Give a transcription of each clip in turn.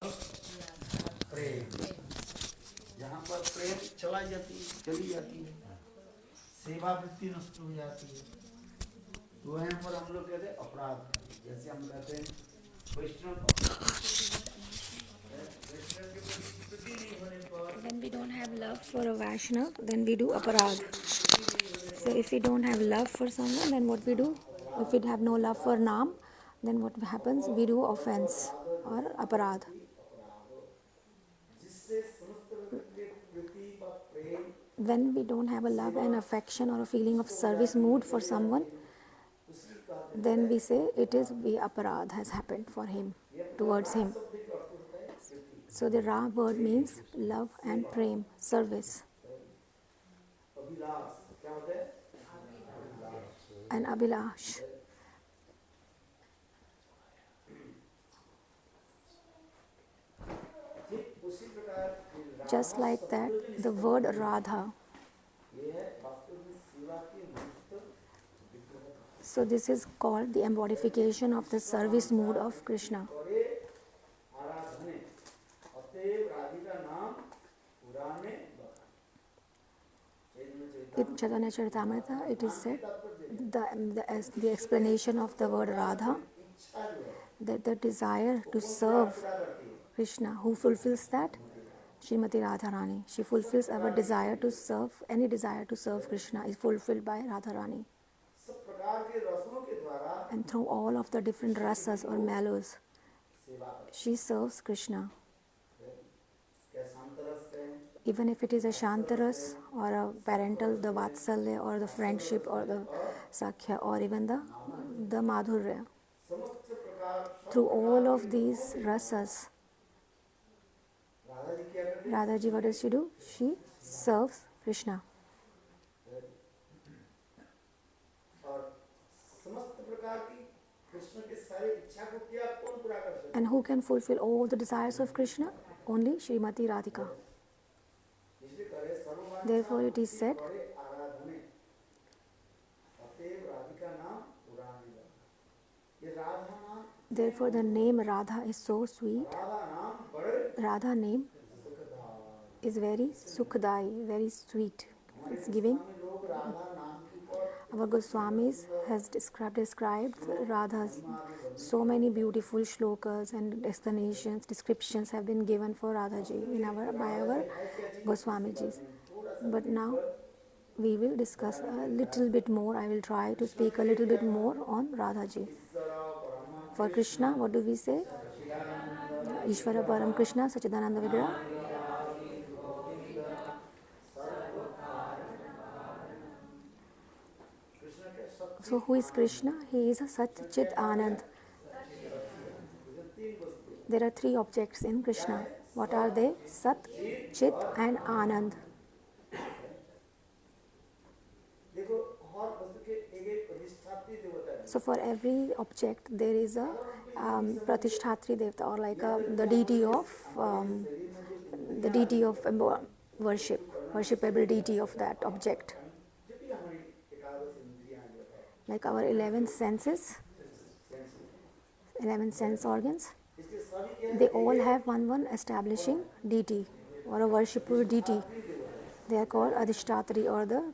प्रेम, जहाँ पर प्रेम चली जाती है, सेवा वृत्ति नष्ट हो जाती है, तो वहाँ पर हम लोग कहते हैं अपराध। जैसे हम कहते हैं वैष्णव When we don't have love for a Vaishnav, then we do aparad. So if we don't have love for someone, then what we do? If we have no love for Naam, then what happens? We do offense or aparad. When we don't have a love and affection or a feeling of service mood for someone, then we say it is the aparad has happened for him, towards him. So the Ra word means love and prem, service. And Abhilash. Just like that, the word Radha. So this is called the embodification of the service mood of Krishna. In Chaitanya Charitamrita, it is said the explanation of the word Radha, that the desire to serve Krishna, who fulfills that? Srimati Radharani. She fulfills our desire to serve, any desire to serve Krishna is fulfilled by Radharani. And through all of the different rasas or mellows, she serves Krishna. Even if it is a Shantaras or a parental, the Vatsalya or the friendship or the Sakhya or even the Madhurya. Through all of these rasas, Radhaji, what does she do? She serves Krishna. And who can fulfill all the desires of Krishna? Only Srimati Radhika. Therefore it is said, therefore the name Radha is so sweet. Radha name is very sukhdai, very sweet. It's giving. Our Goswamis has described Radha's so many beautiful shlokas and explanations, descriptions have been given for Radhaji by our Goswamijis. But now we will discuss a little bit more. I will try to speak a little bit more on Radhaji. For Krishna, what do we say? Ishvara Param Krishna, Sachidananda Vigraha. So who is Krishna? He is a Sat Chit Anand. There are three objects in Krishna. What are they? Sat, Chit and Anand. So for every object there is a Pratishtatri Devata, or like the deity of worshipable deity of that object. Like our 11 senses, 11 sense organs, they all have one establishing deity or a worshipful deity. They are called Adhishtatri, or the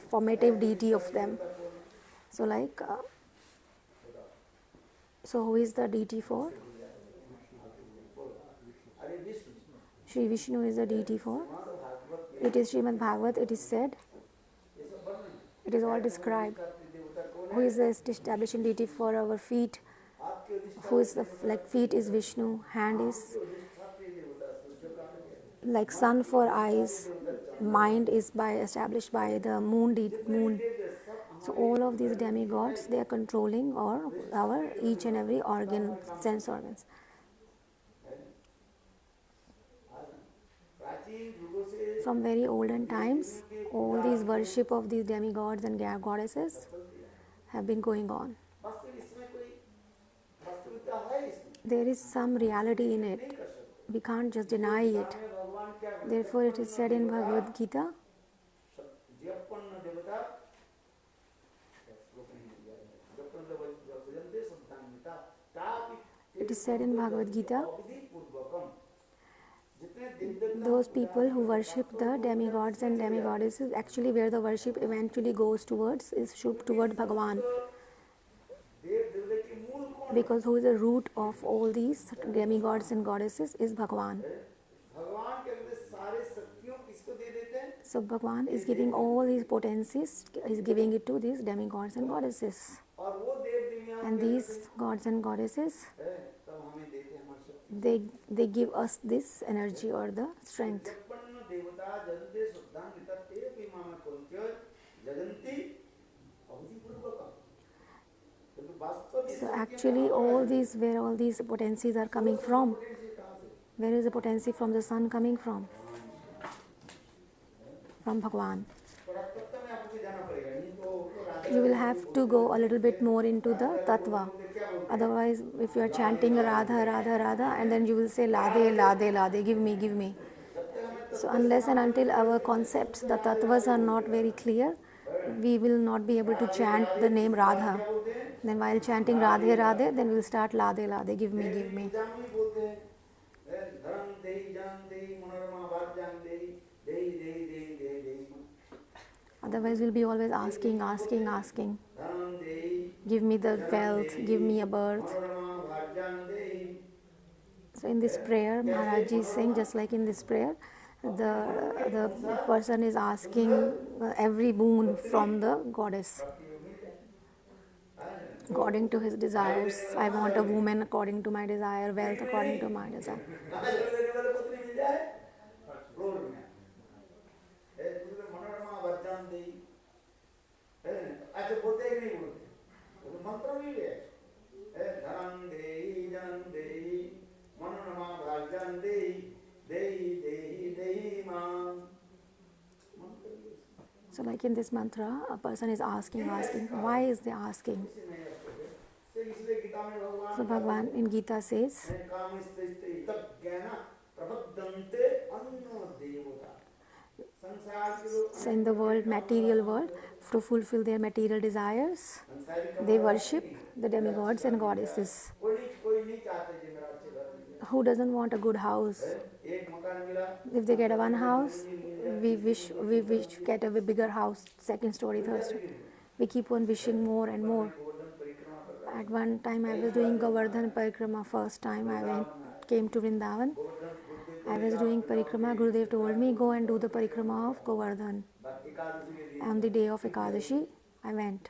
formative deity of them. So like, so who is the deity for? Shri Vishnu is the deity for. It is Srimad Bhagavat, it is said, it is all described. Who is the establishing deity for our feet? Who is feet is Vishnu, hand is like sun for eyes, mind is established by the moon. So all of these demigods, they are controlling our each and every organ, sense organs. From very olden times, all these worship of these demigods and goddesses have been going on. There is some reality in it. We can't just deny it. Therefore it is said in Bhagavad Gita, it is said in Bhagavad Gita those people who worship the demigods and demigoddesses, actually where the worship eventually goes towards is toward Bhagavan, because who is the root of all these demigods and goddesses is Bhagavan. So Bhagavan is giving all these potencies, is giving it to these demigods and goddesses. And these gods and goddesses, they give us this energy or the strength. So actually where all these potencies are coming from, where is the potency from the sun coming from? From Bhagavan. You will have to go a little bit more into the tattva. Otherwise, if you are chanting Radha, Radha, Radha, and then you will say Lade, Lade, Lade, give me, give me. So unless and until our concepts, the tattvas are not very clear, we will not be able to chant the name Radha. Then while chanting Radhe, Radhe, then we'll start Lade, Lade, give me, give me. Otherwise, we'll be always asking, asking, asking. Give me the wealth, give me a birth. So in this prayer, Maharaj is saying, just like in this prayer, the person is asking every boon from the goddess according to his desires. I want a woman according to my desire, wealth according to my desire. So like in this mantra, a person is asking. Why is they asking? So Bhagavan in Gita says, so in the world, material world, to fulfill their material desires, they worship the demigods and goddesses. Who doesn't want a good house? If they get a one house, we wish get a bigger house, second story, third story. We keep on wishing more and more. At one time I was doing Govardhan Parikrama. First time I came to Vrindavan. I was doing Parikrama. Gurudev told me, go and do the Parikrama of Govardhan. On the day of Ekadashi, I went.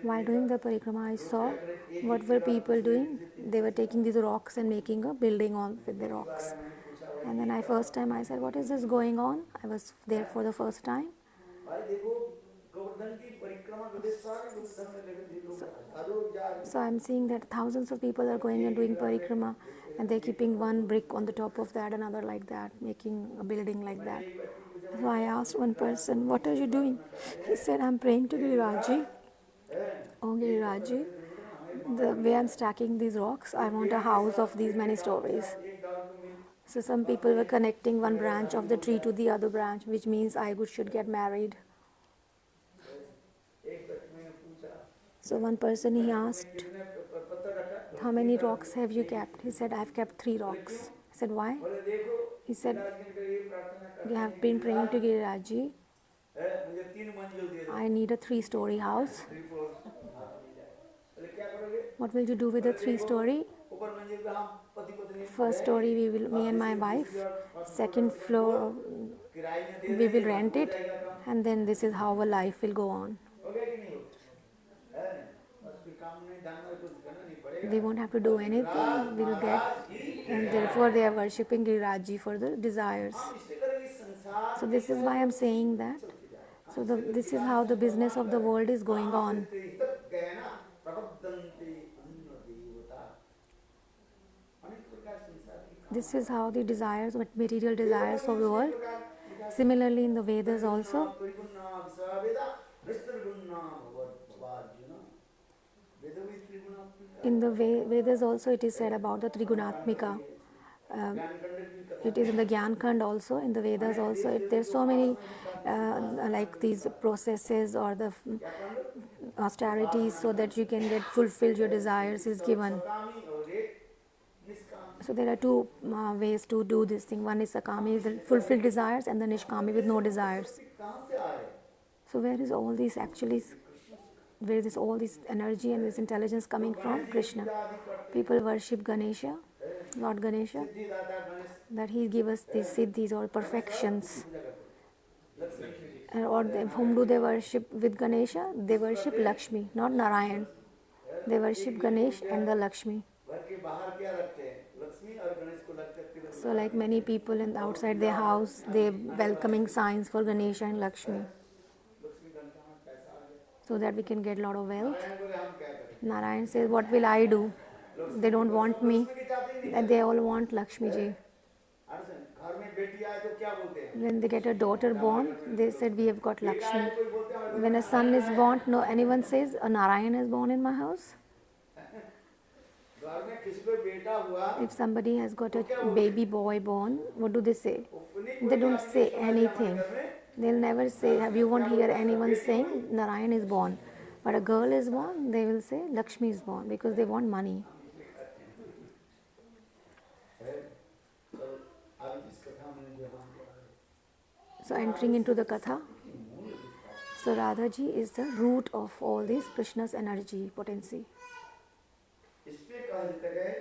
While doing the Parikrama, I saw what were people doing. They were taking these rocks and making a building on with the rocks. And then I said, what is this going on? I was there for the first time. So I'm seeing that thousands of people are going and doing parikrama, and they're keeping one brick on the top of that, another like that, making a building like that. So I asked one person, what are you doing? He said, I'm praying to Giriraji. Oh Giriraji, the way I'm stacking these rocks, I want a house of these many stories. So some people were connecting one branch of the tree to the other branch, which means I should get married. So one person, he asked, how many rocks have you kept? He said, I've kept 3 rocks. I said, why? He said, you have been praying to Giriraji. I need a 3-story house. What will you do with the 3-story? First story me and my wife. Second floor we will rent it, and then this is how our life will go on. We won't have to do anything. We'll get, and therefore they are worshipping Giriraji for the desires. So this is why I'm saying that. So this is how the business of the world is going on. This is how the desires, material desires of the world. Similarly, in the Vedas also. In the Vedas also it is said about the Trigunatmika. It is in the Gyan Khand also, in the Vedas also. There's so many like these processes or the austerities so that you can get fulfilled your desires is given. So there are two ways to do this thing. One is Sakami, is the fulfilled desires, and the Nishkami with no desires. कहाँ से आ रहे हैं? So where is all this actually, where is all this energy and this intelligence coming from? Krishna. People worship Ganesha, Lord Ganesha, सिद्धिदाता Ganesh that he give us these siddhis or perfections. पूजा करते हैं। Lakshmi Or whom do they worship with Ganesha? They worship Lakshmi, not Narayan. They worship Ganesh and the Lakshmi. घर के बाहर क्या रखते हैं? लक्ष्मी और गणेश को लगते हैं तिलक So like many people in outside their house, they welcoming signs for Ganesha and Lakshmi, Lakshmi Ganesh हमारे पैसा आ गया। so that we can get a lot of wealth. Narayan बोले हम क्या करें? Narayan says, what will I do? They don't want me, Lakshmi की चाहते ही नहीं। and they all want Lakshmi ji. घर में बेटी आए तो क्या बोलते हैं? When they get a daughter born, they said, we have got Lakshmi. When a son is born, no, anyone says, a Narayan is born in my house. घर में किसी पे बेटा हुआ If somebody has got a baby boy born, what do they say? They don't say anything. They'll never say, you won't hear anyone saying Narayan is born. But a girl is born, they will say Lakshmi is born because they want money. So entering into the Katha, so Radhaji is the root of all this Krishna's energy, potency. इसलिए कहा जाता है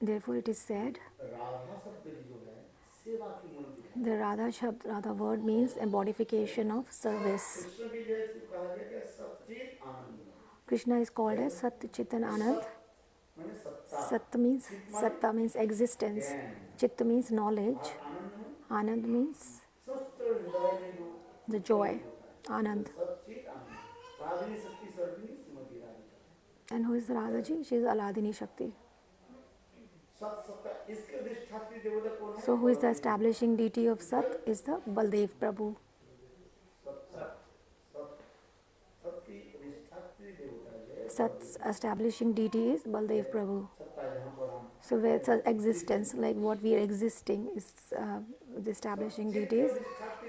Therefore it is said, Radha शब्द जो है सेवा की मूल the Radha Shabd, Radha word means embodification of service. Krishna की जैसे कहा गया कि सच्चित आनंद Krishna is called as Sat Chitan Anand. माने सत्ता Satta means existence. Chitta means knowledge. आनंद Anand means स्वस्थ हृदय में जो the joy. Anand. सच्चित आनंद राधिनी शक्ति सर्विनी Shrimati Radhika And who is Radhaji? She is Aladini Shakti. सत सत्ता इसके अधिष्ठात्री देवता कौन है? So who is the establishing deity of Sat is the Baldev Prabhu. सत्य अधिष्ठात्री देवता है Sat's establishing deity is Baldev Prabhu. सत्ता जहाँ पर हम So where it's an existence, like what we are existing is the establishing deities.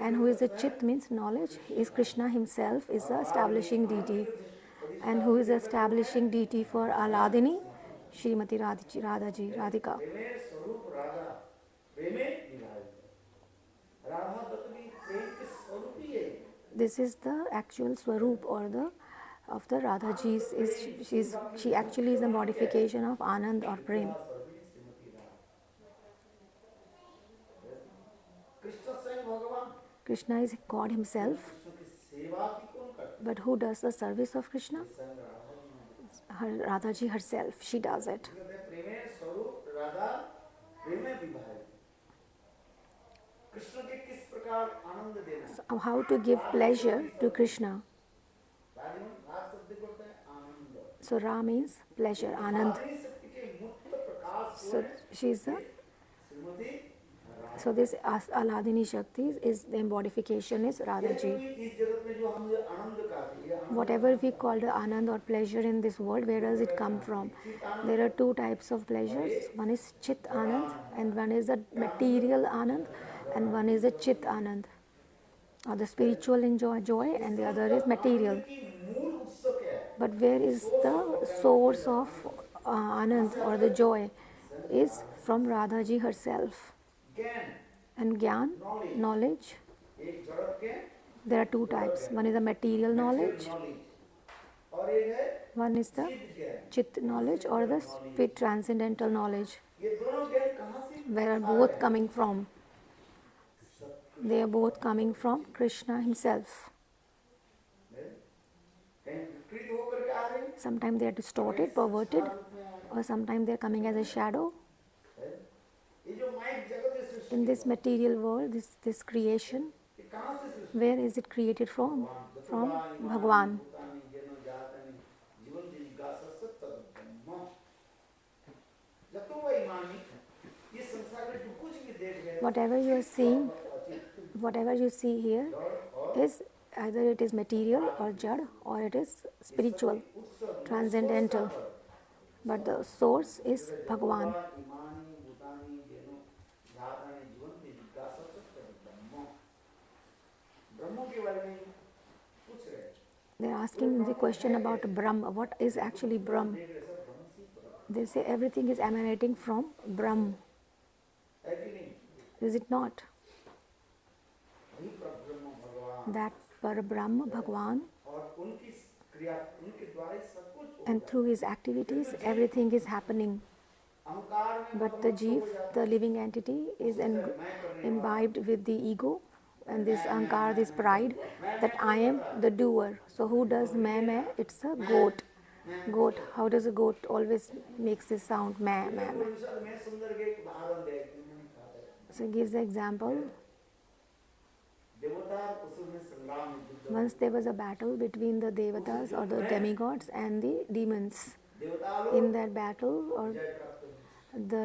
And who is the Chit means knowledge, is Krishna himself is the establishing deity. And who is the establishing deity for Aladini? Srimati Radhaji, Radhika. प्रेमे स्वरूप राधा प्रेमे विभाजित राधा तत्वी प्रेम के स्वरूप ही है This is the actual Swarup or the of the Radhaji's. She actually is a modification of Anand or Prem. सर्विनी Shrimati Radha Krishna स्वयं भगवान Krishna is God himself. Krishna की सेवा की कौन करता But who does the service of Krishna? है? स्वयं Radha ji Her Radhaji herself. She does it. कहते हैं प्रेमे स्वरूप राधा प्रेमे विभाजित कृष्ण के किस प्रकार आनंद देना So how to give pleasure to Krishna? राग शब्द को होता है आनंद So Ra means pleasure, Anand. राधिनी शक्ति के मुक्त प्रकाश So she is the. Shrimati So this Aladini Shakti is the embodification is Radhaji. इस जगत में जो हम आनंद कहते हैं ये Whatever we call the Anand or pleasure in this world, where does it come from? There are two types of pleasures. One is Chit Anand and one is the material Anand and one is the Chit Anand. Or the spiritual joy and the other is material. की मूल उत्सव क्या है But where is the source of Anand or the joy? Is from Radhaji herself. ज्ञान And Gyan, knowledge, एक जड़त के there are two types. One is the material knowledge, knowledge और एक है one is the चित्त ज्ञान Chit knowledge or the spirit transcendental knowledge. ये दोनों ज्ञान कहाँ से Where are both coming from? They are both coming from Krishna himself. कहीं विकृत होकर के आ रहे हैं Sometimes they are distorted, perverted, or sometimes they are coming as a shadow. ये जो माइक जगत है सृष्टि In this material world, this creation, ये कहाँ से सृष्टि where is it created from? From Bhagwan. भूतानी जनो जातनी जीवन जिज्ञासा सत्तम जतो वही मानी ये संसार में जो कुछ भी देख रहे हैं Whatever you are seeing, whatever you see here is either it is material or jad or it is spiritual, transcendental. But the source is Bhagwan. ईमानी भूतानी जनो जातनी जीवन जिज्ञासा सत्तम ब्रह्मों के बारे में पूछ रहे हैं They are asking the question about Brahm. What is actually Brahm? They say everything is emanating from Brahm. है कि नहीं? Is it not? वही परब्रह्म भगवान That Parabrahma Bhagwan, और उनकी क्रिया उनके द्वारा ही सब कुछ हो and जाता through his activities, everything is happening. है। अहंकार में But the मदमस्त Jeev, हो जाता the है। living entity, is उसको सिर्फ मैं करने वाला imbibed with the ego and this ahankar, this मैं pride, that I क्यों am करता है? the doer. So who does meh meh? It's a goat. Goat. How does a goat always makes this sound meh meh meh? उपनिषद में सुंदर के एक उदाहरण दे मैंने कहा था। So he gives the example. देवता असुर में संग्राम युद्ध Once there was a battle between the devatas or the demigods and the demons. देवता In लोग that battle, or विजय प्राप्त हुई। the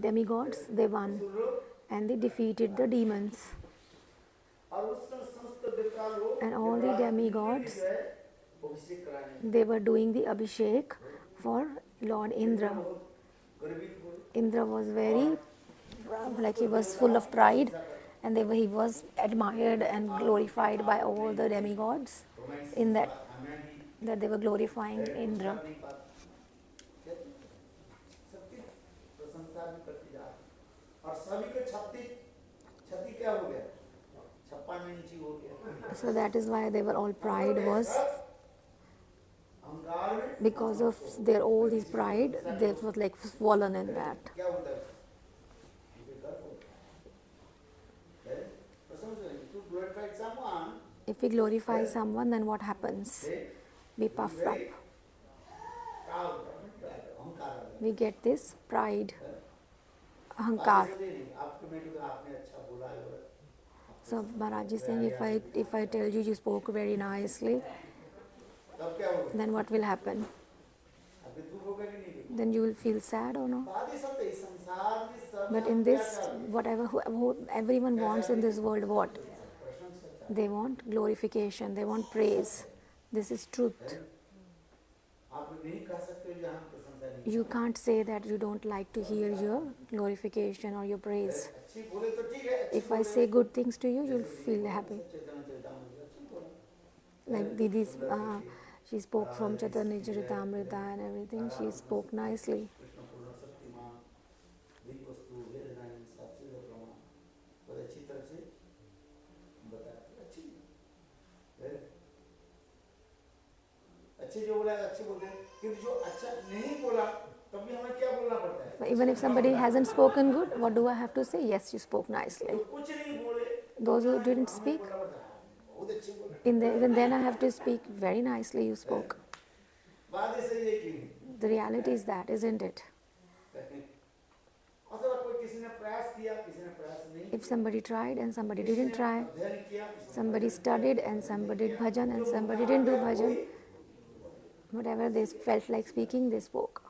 demigods, they won असुर लोग and they defeated the demons. और उस समय समस्त देवता लोग And all the demigods, जो है अभिषेक कराने they were doing the abhishek for Lord Indra Indra. बहुत गर्वित हुए Indra was very, like he was full of pride, and he was admired and glorified by all the demigods तो मैं इस in that, संसार हमें भी that they were glorifying कुछ Indra. कर नहीं पाता कहते हैं, सबकी प्रशंसा भी करती जा रही है। और सभी के क्षति क्षति क्या हो गया छप्पा में नीचे हो गया। So that is why they were all pride was अहंकार में because of their all this pride, they was like swollen in that. क्या होता है उनके गर्व होता है। तो समझ रहे हैं, to glorify someone, If we glorify someone, then what happens? We puff up. क्या होता है अहंकार आ जाता We get this pride, है। ahankar. बात ऐसे नहीं, आपके में तो आपने अच्छा बोला है और So Maharaj is saying, if I tell you spoke very nicely, तब क्या होगा then what will happen? आपके दुख होगा कि नहीं। Then you will feel sad or no? बात ये सब तो इस संसार में सब But in this, whatever everyone wants in this world, what? प्रशंसा They want glorification, they want praise. This is truth. आप नहीं कह सकते जहाँ प्रशंसा नहीं। You can't say that you don't like to hear your glorification or your praise. अच्छी बोले तो ठीक है। If I say good things to you, you'll feel happy. चैतन्य चरितामृत अच्छी बोले। Like Didi's, she spoke from Chaitanya Charitamrita and everything. She spoke nicely. Krishna पूर्ण शक्तिमान दिव्य वस्तु वेदनाएं शास्त्रीय प्रमाण बहुत अच्छी तरह से बताया। अच्छी है। अच्छी जो बोला अच्छी बोलते हैं किंतु जो अच्छा नहीं बोला तब भी हमें क्या बोलना पड़ता है। So even if somebody hasn't spoken good, what do I have to say? Yes, you spoke nicely. तो कुछ नहीं बोले Those who didn't speak, बोलना पड़ता है बहुत अच्छी बोला। even then I have to speak very nicely. You spoke. बात ऐसे ही है कि The reality is that, isn't it? अथवा कोई किसी ने प्रयास किया किसी ने प्रयास नहीं If somebody tried and somebody didn't try, अध्ययन किया somebody studied and somebody did bhajan and somebody didn't do bhajan, whatever they felt like speaking, they spoke.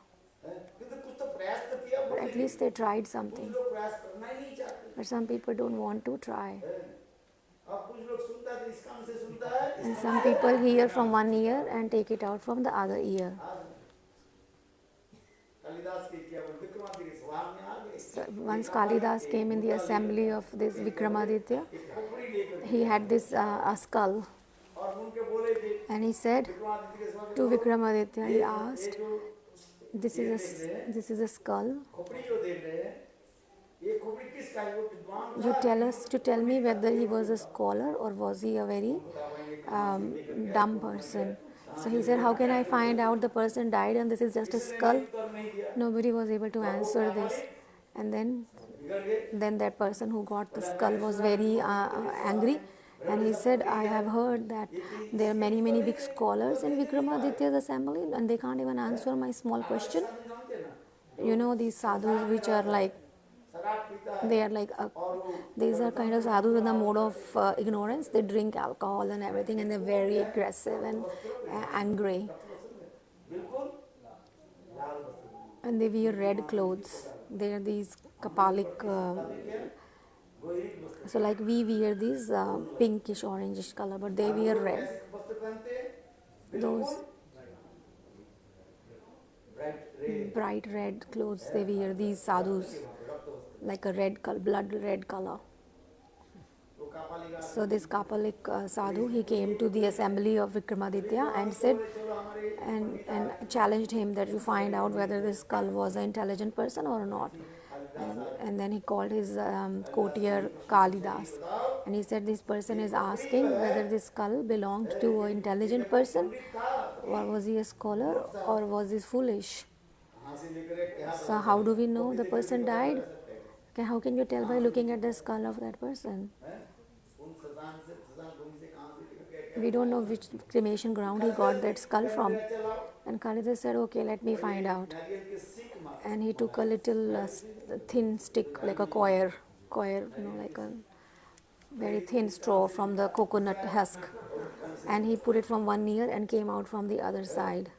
किंतु कुछ तो प्रयास तो किया But at least they tried कुछ something. लोग प्रयास करना ही नहीं चाहते। But some people don't want to try. और कुछ लोग सुनता है तो इस काम से सुनता है And some people hear from one ear and take it out from the other ear. Kalidas के क्या बोल विक्रमादित्य के सभा में आ गए। So once Kalidas came in the assembly of this Vikramaditya, खोपड़ी लेकर he had this a skull, और उनके बोले कि and he said विक्रमादित्य के सभा to Vikramaditya, he asked, जो this is a skull. खोपड़ी जो देख रहे हैं ये खोपड़ी किसका है? वो विद्वान You tell me whether he was a scholar or was he a very dumb person. So he said, how can I find out the person died and this is just a skull? उत्तर नहीं दिया Nobody was able to answer this. And बिगड़ गए। then that person who got the skull was very angry, and he said, I have heard that there are many big scholars in Vikramaditya's assembly and they can't even answer my small question. साधु जानते हैं ना You know these sadhus which are like, शराब पीता है they are like और वो these are kind of sadhus in the mode of ignorance. They drink alcohol and everything, and they're very aggressive and angry, बिल्कुल लाल वस्त्र and they wear red clothes. They are these kapalik, Gohit वस्त्र so like we wear these pinkish orangish color, but they wear red. ऐसे वस्त्र पहनते हैं Those bright red bright red clothes they wear, these sadhus, रक्त वस्त्र like a red color, blood red color. तो So this Kapalik sadhu, he came to the assembly of Vikramaditya and said, and challenged him that you find out whether this skull was an intelligent person or not. And then he called his courtier Kalidas, and he said, this person is asking whether this skull belonged to an intelligent person, or was he a scholar, or was he foolish. So how do we know the person died? How can you tell by looking at the skull of that person? We don't know which cremation ground he got that skull from. And Kalidas said, okay, let me find out. And he took a little thin stick, like a coir, like a very thin straw from the coconut husk. And he put it from one ear and came out from the other side.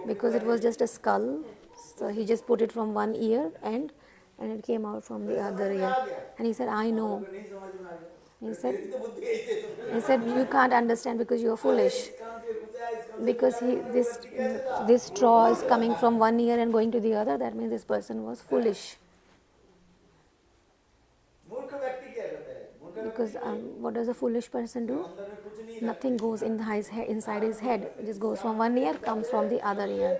Because it was just a skull, so he just put it from one ear and it came out from the other ear. And he said, I know. He said, you can't understand because you are foolish. Because this straw is coming from one ear and going to the other, that means this person was foolish. Because what does a foolish person do? Nothing goes inside his head. It just goes from one ear, comes from the other ear.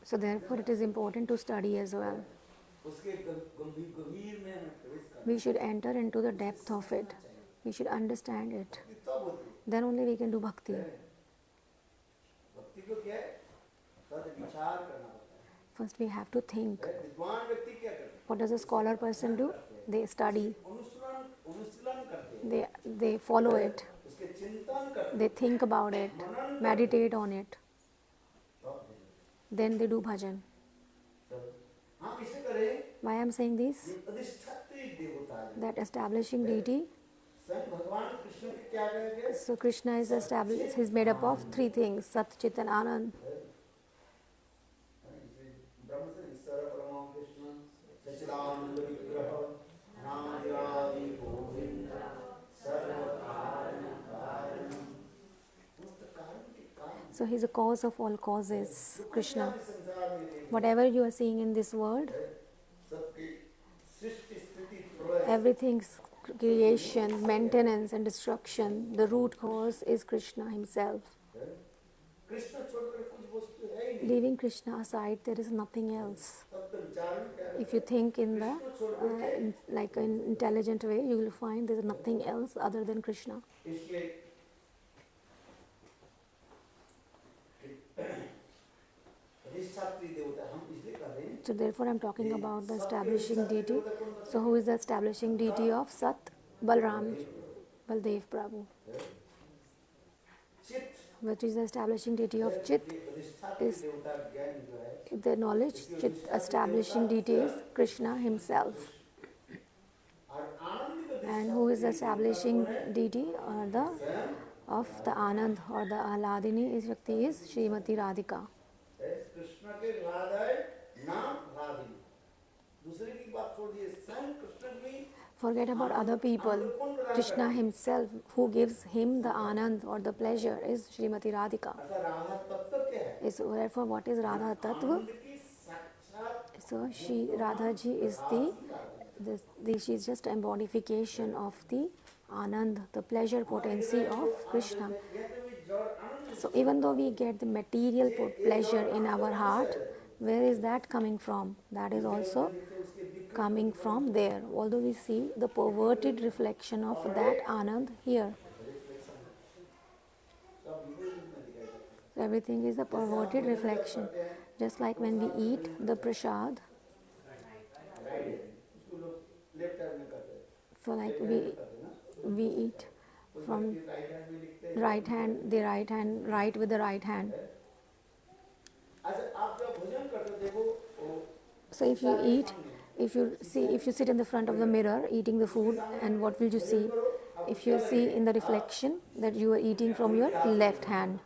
So therefore it is important to study as well. We should enter into the depth of it. We should understand it. Then only we can do bhakti. First we have to think. What does a scholar person do? They study. They follow it. They think about it, meditate on it. Then they do bhajan. Why I am saying this? That establishing deity. So Krishna is established. He is made up of three things: Sat, Chit, and Anand. So he is the cause of all causes, Krishna. Whatever you are seeing in this world, everything's creation, maintenance and destruction, the root cause is Krishna himself. Leaving Krishna aside, there is nothing else. If you think in the like an intelligent way, you will find there is nothing else other than Krishna. So therefore I am talking about the establishing deity. So who is the establishing deity of Sat? Balram, Baldev Prabhu. Which is the establishing deity of Chit? Is the knowledge. Chit establishing deity is Krishna himself. And who is the establishing deity or of the Anand or the Ahladini is Shakti is Srimati Radhika. Forget about other people. Krishna himself, who gives him the Anand or the pleasure, is Srimati Radhika. So therefore, what is Radha Tattva? So Radha ji is she is just embodification of the Anand, the pleasure potency of Krishna. So even though we get the material pleasure in our heart, where is that coming from? That is also coming from there. Although we see the perverted reflection of that Anand here. So everything is a perverted reflection. Just like when we eat the prasad. So like we eat from right hand, right with the right hand. So if you eat, if you sit in the front of the mirror eating the food, and what will you see? If you see in the reflection that you are eating from your left hand.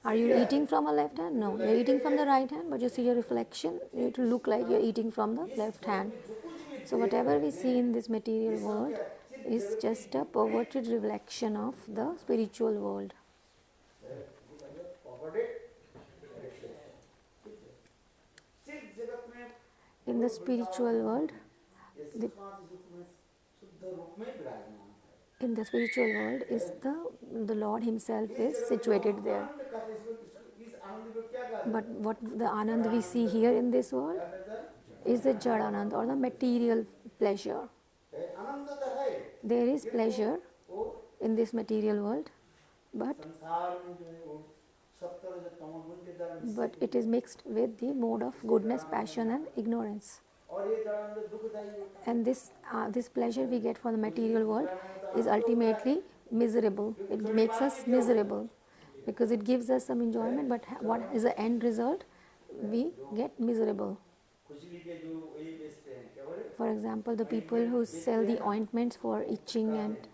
Are you eating from a left hand? No, you are eating from the right hand, but you see your reflection, it will look like you are eating from the left hand. So whatever we see in this material world is just a perverted reflection of the spiritual world. In the spiritual world, ये the, सुखांत सुख में शुद्ध रूप में विराजमान है। in the spiritual world is the Lord Himself इस is जगत में जो situated हम there. आनंद कहते हैं, इस आनंद को क्या कहते But हैं? what the Anand we see here in this world क्या कहते हैं? is the Jad Anand or the material pleasure. आनंद तो है, There is ये pleasure वो in this material world, but संसार में जो है वो सत्तर जो तमोगुण के द्वारा but मिश्रित it is mixed with the mode of goodness, passion, and ignorance. और ये जड़ानंद दुखदायी होता है। And this pleasure we get from the material world is आनंद होता है, ultimately miserable. क्योंकि It थोड़ी makes बाद us में क्या होता है? miserable because it gives us some enjoyment, but what is the end result? We get miserable. खुजली के जो वही बेचते हैं, क्या बोले? For example, the people who sell the ointments for itching and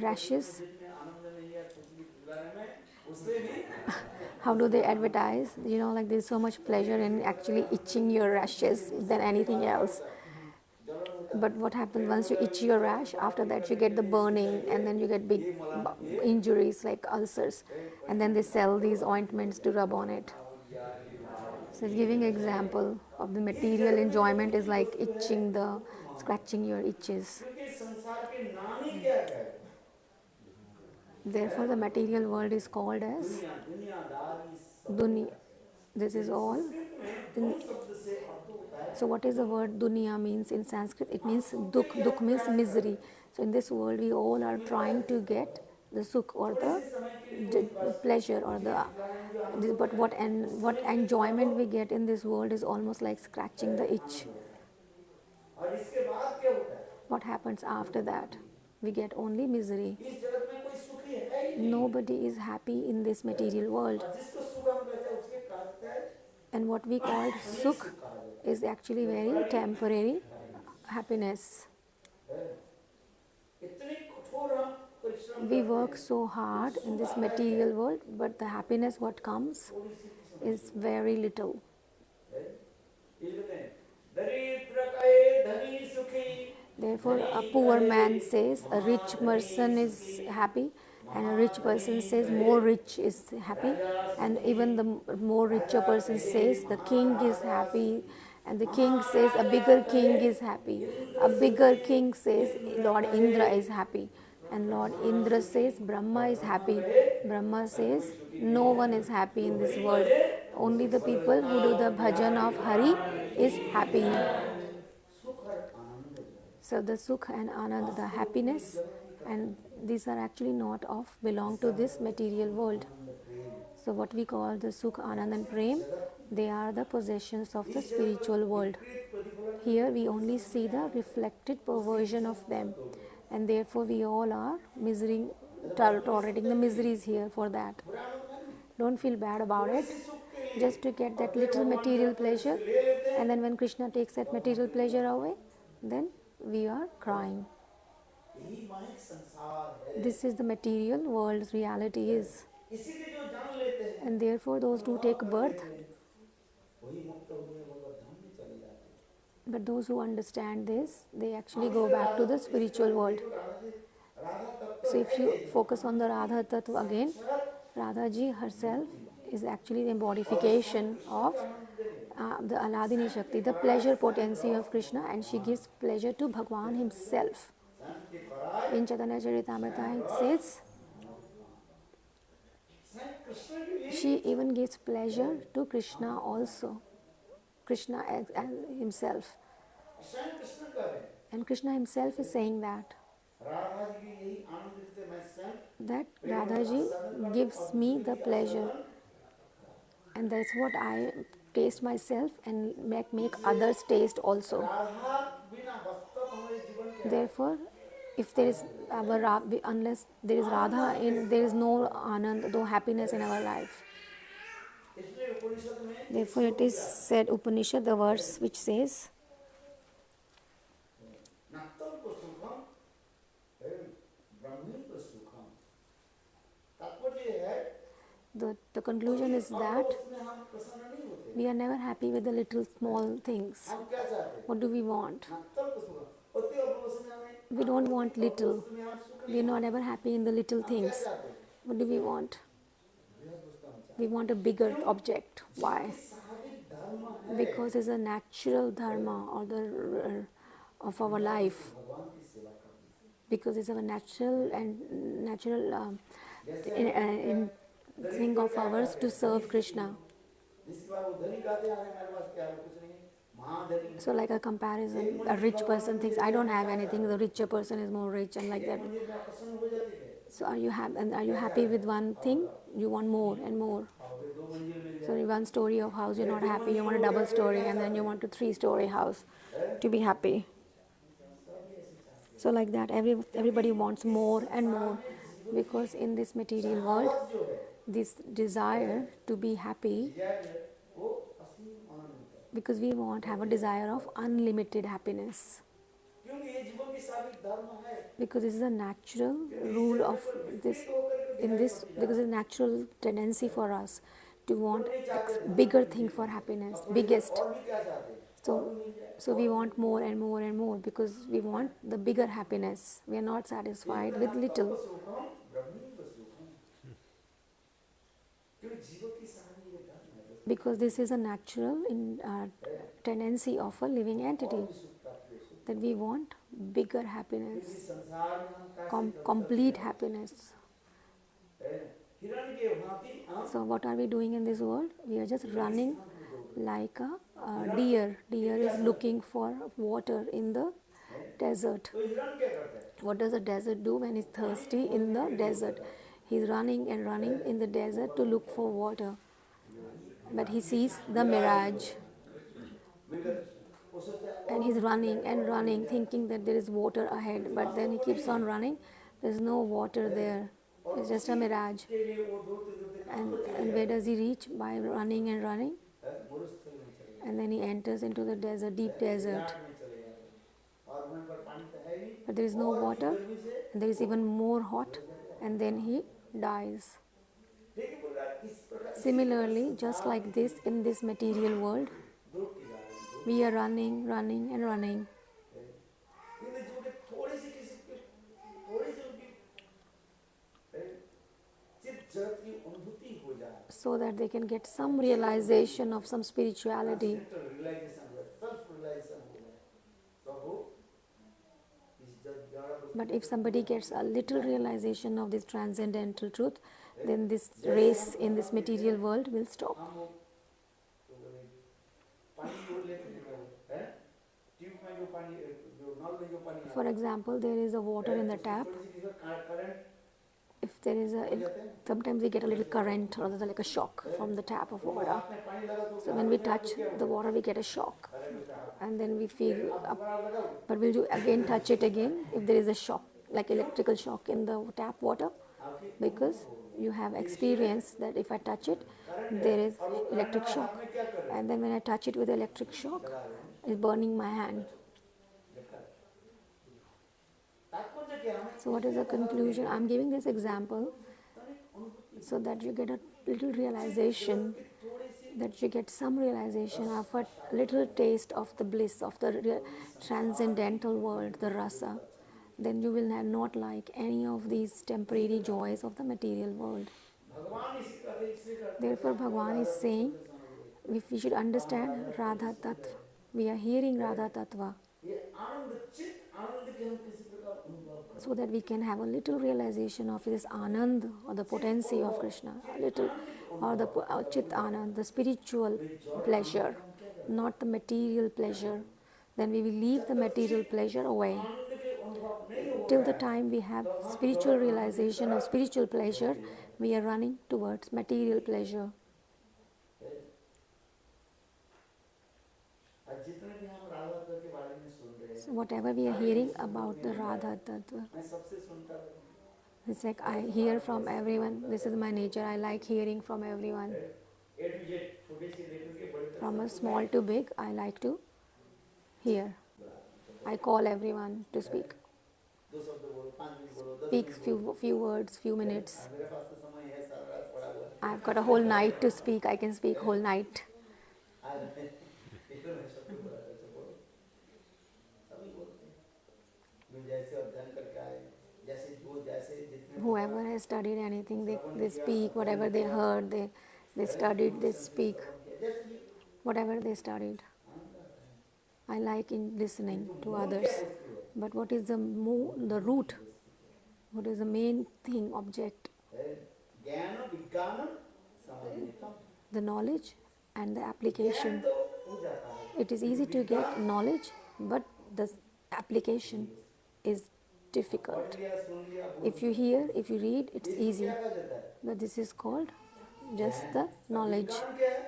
rashes, जिनमें आनंद नहीं है खुजली खुजलाने में, उससे भी how do they advertise? Like there's so much pleasure in actually itching your rashes than anything else. जलन होता है। But what happens once you itch your rash, after that you get the burning and then you get big injuries like ulcers, and then they sell these ointments to rub on it. So it's giving example of the material enjoyment is like itching scratching your itches. क्योंकि संसार के नाम ही क्या है? Therefore the material world is called as दुनिया, दुनियादारी सब। dunya. This is all. Sanskrit में दोनों शब्द से अर्थ होता है। So what is the word dunya means in Sanskrit? It means dukh. Dukh means misery. So in this world we all are trying to get the sukh or the pleasure or but what enjoyment we get in this world is almost like scratching the itch. और इसके बाद क्या होता है? What happens after that? We get only misery. इस जगत में कोई सुखी है ही नहीं। Nobody is happy in this material world. और जिसको सुख हम कहते हैं उसके कहते हैं And what we call sukh is actually very temporary happiness. इतनी कठोर हम परिश्रम We करते work हैं, so hard in this material world, but the happiness what comes थोड़ी सी किस्मत is very little. है। ये कहते हैं दरिद्र कहे धनी सुखी। Therefore, a poor man says a rich person is happy, and a rich person says more rich is happy, and even the more richer person says the king is happy, and the king says a bigger king is happy. A bigger king says Lord Indra is happy, and Lord Indra says Brahma is happy. Brahma says no one is happy in this world. Only the people who do the bhajan of Hari is happy. सुख और आनंद जो है, So the sukh and anand, the happiness, and these are actually not of belong to this material world. So what we call the sukh, anand and prem, they are the possessions of the spiritual world. Here we only see the reflected perversion of them, and therefore we all are tolerating the miseries here for that. बुरा आनंद है नहीं। Don't feel bad about it. इसी सुख के लिए Just to get that little material pleasure, and then when Krishna takes that material pleasure away, then we are crying. यही माहिक संसार है। This is the material world's reality is. इसी के जो जान लेते हैं, And therefore those who take birth, वही मुक्त हो गए, भगवत धाम में चले जाते हैं। but those who understand this, they actually go back to the spiritual world. Radha तत्व So if you focus on the Radha Tattva again, Radha ji herself is actually the embodification of the Aladini Shakti, the pleasure potency of Krishna, and she gives pleasure to Bhagwan himself. संत के पराय In Chaitanya Charitamrita it says, संत कृष्ण के लिए she even gives pleasure to Krishna also. Krishna as himself. स्वयं कृष्ण कर रहे हैं। And Krishna himself is saying that Radha ji की यही आनंद देते मैं स्वयं Radhaji gives me the pleasure, and that's what I taste myself and make others taste also. Radha बिना वास्तव हमारे जीवन के Therefore, if there is unless there is Radha there is no anand, no happiness in our life. इसलिए उपनिषद में Therefore, it is said Upanishad, the verse which says, नक्तल को सुखम ब्रह्मी को सुखम। तात्पर्य है the conclusion is that उसमें हम प्रसन्न नहीं होते। we are never happy with the little small things. हम क्या चाहते हैं? What do we want? नक्तल को सुखम। अति अल्प उसमें हमें We don't want little. उसमें हम सुख We are not ever happy in the little things. What do we want? बृहद वस्तु हम चाहते We want a bigger object. Why? हैं। सारे धर्म धर्म है, because it's a natural dharma or the of our हमारा life, उस भगवान की सेवा करनी है। because it's a natural and natural जैसे in, हम लोग क्या in गरीब thing लोग of क्या ours कहते to हैं, धनी serve से क्यों? Krishna. जिसके बाद वो धनी कहते हैं, अरे मेरे पास क्या है, कुछ नहीं है, महाधनी है। So like a एक comparison, a मंजिल rich भगवान ने person thinks मुझे I दिया, don't मैं have क्या anything, चाहता the हूँ? richer person is more rich and like एक that. मंजिल में आप प्रसन्न हो जाते हैं। So are you क्या happy चाहते with हैं? one अब thing? बताओ, You want more and more. अब फिर दो मंजिल मिल So जाए। in one story of house you're not दो happy, you मंजिल want a हो गया, double फिर story क्या and then you चाहते want a three-story house हैं? to be happy. सब ऐसे चाहते हैं। So like that क्योंकि everybody wants इस more and संसार more, में जीवन की because in this material world शहावत जो है, this desire to be happy, desire है, वो असीम आनंद है। because we want have a desire of unlimited happiness, क्योंकि ये जीवन की साबित धर्म है। because this is a natural क्योंकि इस rule जगह of पर this विपरीत होकर के in दिखाई this, पड़ती जा because रहा it's a natural tendency for us to है। want लोग नहीं चाहते धन bigger धन thing धीरे for मिल जाए, happiness, अब थोड़ी देर biggest. और भी क्या चाहते हैं, So और भी मिल जाए, so और we भी want मिल more जाए। and more and more because we want the bigger happiness. We are not satisfied बिल्कुल with अनंतम little, सुखम ब्रह्मीव सुखम। क्योंकि जीवन की सारी ये धर्म है, दोस्तों। because this is a natural है, tendency of a living और entity भी सुख प्राप्ति हो सुख। that we want bigger क्योंकि happiness, संसार में हम कैसे तब से complete हैं, happiness. है, हिरण के भांति हम So what are we doing in this world? We are just running रेगिस्तान में दौड़ रहे like a हैं। deer. हिरण Deer की क्या is समझ looking for water in the है? desert. तो हिरण क्या करता है? What does a desert do when वो it's पानी thirsty in खोजने the के लिए दौड़ता desert? जाता He's running and है। running in the वो desert to पर look क्या for होता water, है? but he sees the Miraj जो mirage, है, विगत वो सोचता है and और he's भी मिल running जाए, and और भी मिल running जाए, thinking that there is water ahead, लेकिन but then वास्तव he वो keeps नहीं on है, running, there's no water है? there, और it's just a उसी mirage. के लिए वो दौड़ते दौड़ते कहाँ पर चले And where जाए? does he reach? By running and running, है? मरुस्थल में चले जाए, and then he enters into the desert, है? deep desert, विराट में चले जाते हैं, और वहाँ पर पानी तो है ही, but there is no और भी water, गर्मी से and there is वो even more hot, झुलस जाता है, and then he dies. लेकिन इस प्रकार इसी प्रकार Similarly, just संसार like में this, in this material world, दौड़ के जा रहे हैं, we are running, running, and running, इनमें जो कि थोड़ी सी किसी के थोड़ी सी उनकी है, चित्त जगत की अनुभूति हो जाए, so that they can get some realization of some spirituality. Transcendental realization हो जाए, सेल्फ रियलाइजेशन हो जाए, तो वो इस जड़ वस्तु But if से somebody मुक्त gets a little realization of this transcendental truth, है। then this जैसे race in this हम देखते material हैं, world will stop. हम वो तो बोले, पानी को लेते हैं वो, है? ट्यूब में जो पानी, जो नल में जो पानी For आता है, example, there is a water in the उसमें tap. थोड़ी सी किसी करंट If there is हो a, जाते हैं, sometimes we get a little current or like a shock from the tap of वो water. हाथ में पानी लगा तो So हाथ when we में हाथ touch तो क्या the होगा? water, we get a shock, current होता है हाथ, and then we फिर feel आप up. दोबारा लगाओ, But will you again touch it again if there is a shock, like electrical shock in the tap water? आपकी Because you have experienced that if I touch it, current है, there is और वो current electric हमारे shock. हाथ में क्या कर रहे हैं? And then when I touch it with electric shock, जला रहे हैं, it's burning my hand. देखा है? तात्पर्य क्या है? हमें So what is इसलिए the बता conclusion? देंगे, I'm giving this example तनिक अनुभूति so that you get a little realization, की थोड़ी सी that you get some realization of a little taste of the bliss of the transcendental world, the rasa. Then you will not like any of these temporary joys of the material world. भगवान इसी कहते हैं, इसलिए कहते हैं, Therefore, आप Bhagavan Radha is को saying, शब्द समझ गए, if we should understand Radha Radha को Tattva, समझ we are hearing Radha Tattva, ये आनंद चित्त आनंद के हम किसी प्रकार अनुभव करें, so that we can have a little realization of this Anand or the potency of Krishna, a little, or the Chit Anand, the spiritual pleasure, not the material pleasure. Then we will leave the material pleasure away. आनंद के अनुभव नहीं हो Till रहा the है, time we have तब हम spiritual केवल आनंद की realization of तरफ spiritual pleasure, दौड़ते जा रहे we are running towards material pleasure. हैं। आज जितने भी हम राधा तत्व के बारे में सुन रहे So हैं, whatever we are hearing about the Radha Tattva, मैं सबसे सुनता रहूं, it's like I hear from everyone. This is my nature. I like hearing from everyone. A to Z, छोटे से लेकर के बड़े तक From a सबको small to big, I like to hear. I call everyone to speak. दो शब्द बोलो, 5 मिनट बोलो, 10 Speak मिनट बोलो, few words, few minutes. मेरे पास तो समय है, सारा रात पड़ा हुआ है, I've got a whole night to speak. I can speak whole night. आज इतना मैं सबको बोला था, तो बोलो, सभी बोलते हैं, जो जैसे अध्ययन करके आए, जैसे जो जैसे जितने Whoever has studied anything, they speak. Whatever they heard, they studied, they speak. जैसे भी whatever they studied. I like in listening to others. But what is the root? What is the main thing, object? The knowledge and the application. It is easy to get knowledge, but the application is difficult. If you hear, if you read, it's easy. But this is called just the knowledge.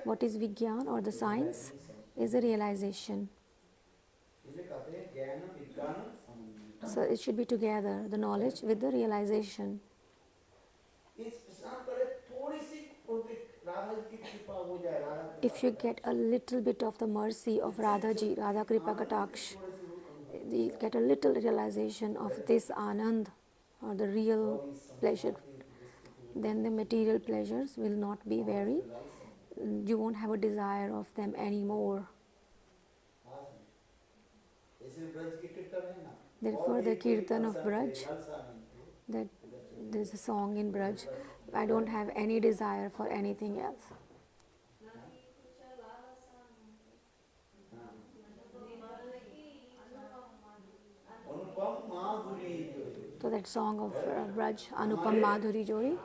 What is Vigyan or the science is a realization. So it should be together, the knowledge with the realization. If you get a little bit of the mercy of Radhaji, Radha Kripa Kataksh, you get a little realization of this Anand or the real pleasure, then the material pleasures will not be very, you won't have a desire of them anymore. Therefore, the Kirtan of Braj, that there's a song in Braj, I don't have any desire for anything else. So that song of Braj, Anupam Madhuri Jori,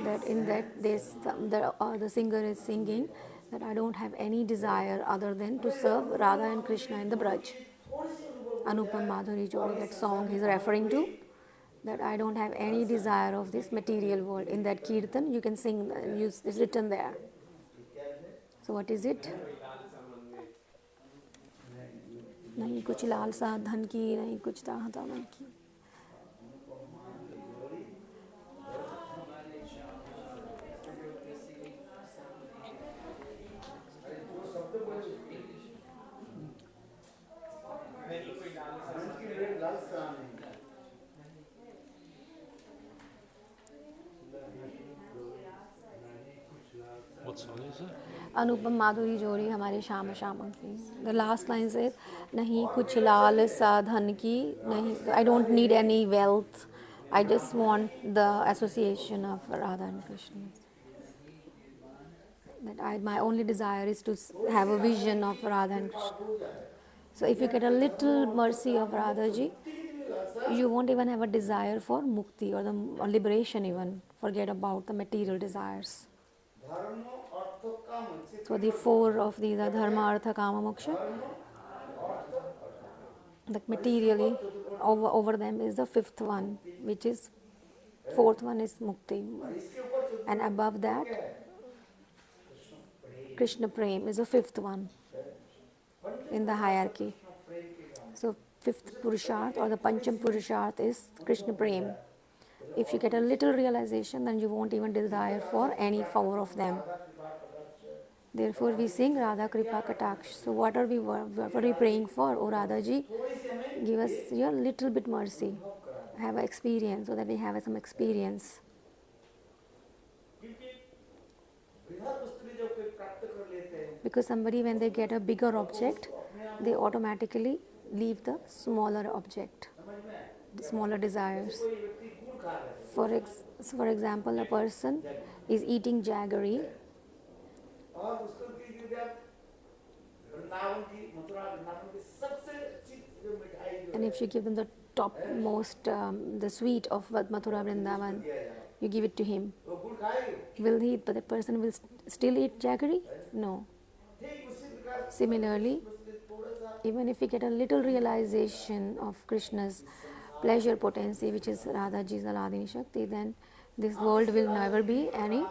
that in that the singer is singing that I don't have any desire other than to serve Radha and Krishna in the Braj. Anupam Madhuri Jori, that song he's referring to, that I don't have any desire of this material world. In that Kirtan, you can sing, it's written there. So what is it? नहीं कुछ लालसा धन की, नहीं कुछ चाहता मन की. What song is it? अनुपम माधुरी जोड़ी हमारे श्याम श्याम की. The last line says, नहीं कुछ लाल सा धन की, नहीं, I don't need any wealth. I just want the association of Radha and Krishna. That my only desire is to have a vision of Radha and Krishna. So if you get a little mercy of Radhaji, you won't even have a desire for mukti or liberation even. Forget about the material desires. So the four of these are dharma, artha, kama, moksha. Like materially, over them is the fifth one, which is, fourth one is mukti. And above that, Krishna Prem is the fifth one in the hierarchy. So fifth Purusharth or the Pancham Purusharth is Krishna Prem. If you get a little realization, then you won't even desire for any four of them. Therefore, we sing Radha Kripa Kataksh. So what are we praying for? Oh Radha Ji, give us your little bit mercy. Have an experience, so that we have some experience. Because somebody, when they get a bigger object, they automatically leave the smaller object, the smaller desires. For example, a person is eating jaggery, and if you give them the topmost, the sweet of Mathura Vrindavan, you give it to him. Will he, but that person will still eat jaggery? No. Similarly, even if we get a little realization of Krishna's pleasure potency, which is Radhaji's Aladini Shakti, then this world will never be any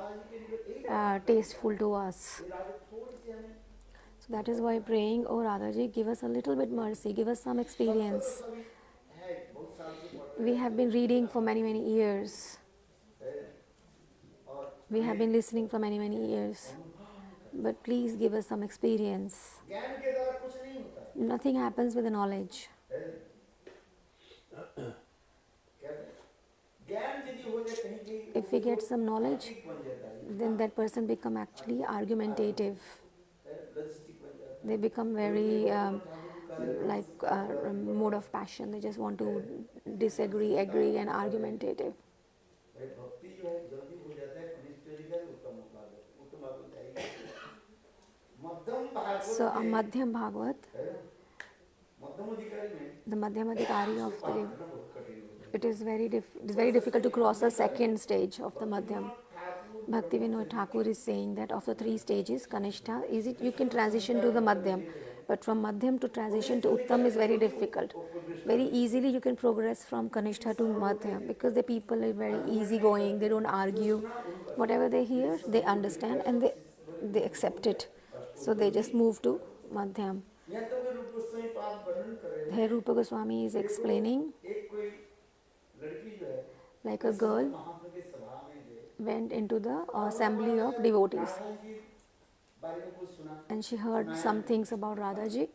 tasteful to us. So that is why praying, oh Radhaji, give us a little bit mercy, give us some experience. We have been reading for many, many years. We have been listening for many, many years. But please give us some experience. Nothing happens with the knowledge. If we get some knowledge, then that person become actually argumentative. They become very mode of passion. They just want to disagree, agree, and argumentative. So a Madhyam Bhagavat, the Madhyam Adhikari of the, it is very difficult to cross the second stage of the Madhyam. Bhakti Vinod Thakur is saying that of the three stages, Kanishta, is it you can transition to the Madhyam, but from Madhyam to transition to Uttam is very difficult. Very easily you can progress from Kanishta to Madhyam because the people are very easygoing, they don't argue. Whatever they hear, they understand and they accept it. So they just move to Madhyam. यहाँ तो वे रूप गोस्वामी पाद वर्णन कर रहे Here हैं Rupa Goswami is explaining एक कोई लड़की जो है like a girl महात्मा की सभा में गए went into the assembly of devotees Radha ji बारे में कुछ सुना and she heard some things about Radhaji.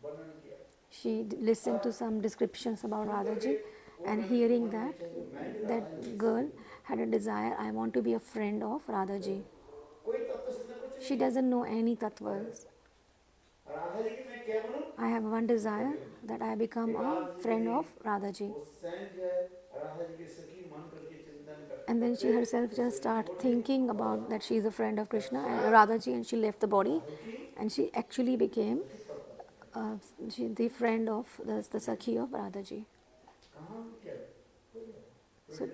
वर्णन किया She listened to some descriptions about Radhaji and hearing that girl had a desire, I want to be a friend of Radhaji. कोई तत्व से कुछ She doesn't know any tattvas. Radha ji की मैं क्या बनूं I have one desire that I become a friend of Radhaji. वो San जो है राधा जी के सखी मन करके चिंतन करते And then she herself just started thinking about that she is a friend of Krishna and Radhaji, and she left the body and she actually became the friend of the Sakhi of Radhaji. कहाँ क्या So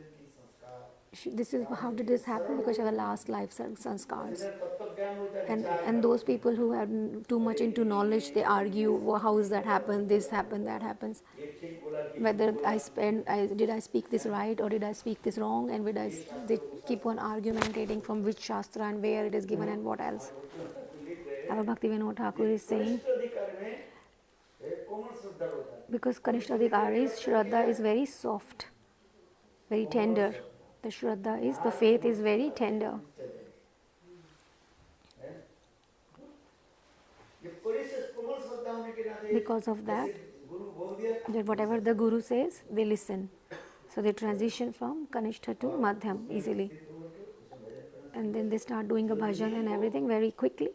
this is how did this happen? Because she had last life sanskars. तत्व ज्ञान होता है And those people who have too much into knowledge, they argue, well, how is that happen? This happened, that happens. ये ठीक बोला कि Whether did I speak this right or did I speak this wrong? And they keep on argumentating from which shastra and where it is given and what else. Our Bhakti Vinod Thakur is saying, अधिकार में एक कोमल श्रद्धा होता है because Kanishtadhikari's Shraddha is very soft, very tender. The Shraddha is, the faith is very tender. ये परिशेष कोमल श्रद्धा होने के नाते Because of that, गुरु बोल दिया that whatever the Guru says, they listen. So they transition from Kanishta to Madhyam easily. And then they start doing a bhajan and everything very quickly.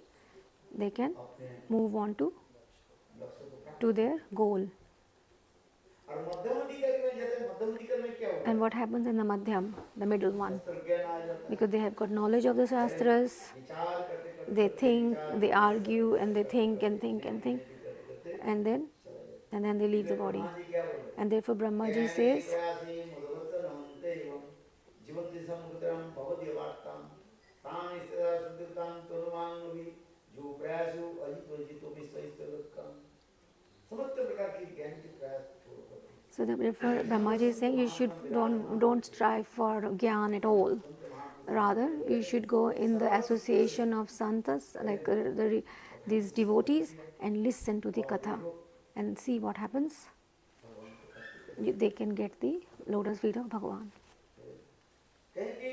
They can move on to their goal. और मध्यम अधिकारी में जाते हैं मध्यम अधिकारी में क्या होता And what happens in the Madhyam, the middle one? है ज्ञान आ जाता है Because they have got knowledge of the Shastras, विचार करते करते they think, they argue, and they think and think and think, and then they leave the body. जी क्या बोल रहे And therefore Brahmaji says, प्रयासी मधुवत्तर हंते एवं जीवन्ति समुद्रम भवति वार्ताम तान इस्तेदा सुदितान तनुमांगवी जो प्रयासु अजितो जितो विश्वइस्तलक्कम समस्त प्रकार की ज्ञान के प्रयास छोड़ कर so therefore Brahmaji is saying you should don't strive for jnana at all. Rather, you should go in the association of santas, like these devotees, and listen to the katha and see what happens. They can get the lotus feet of Bhagavan. क्योंकि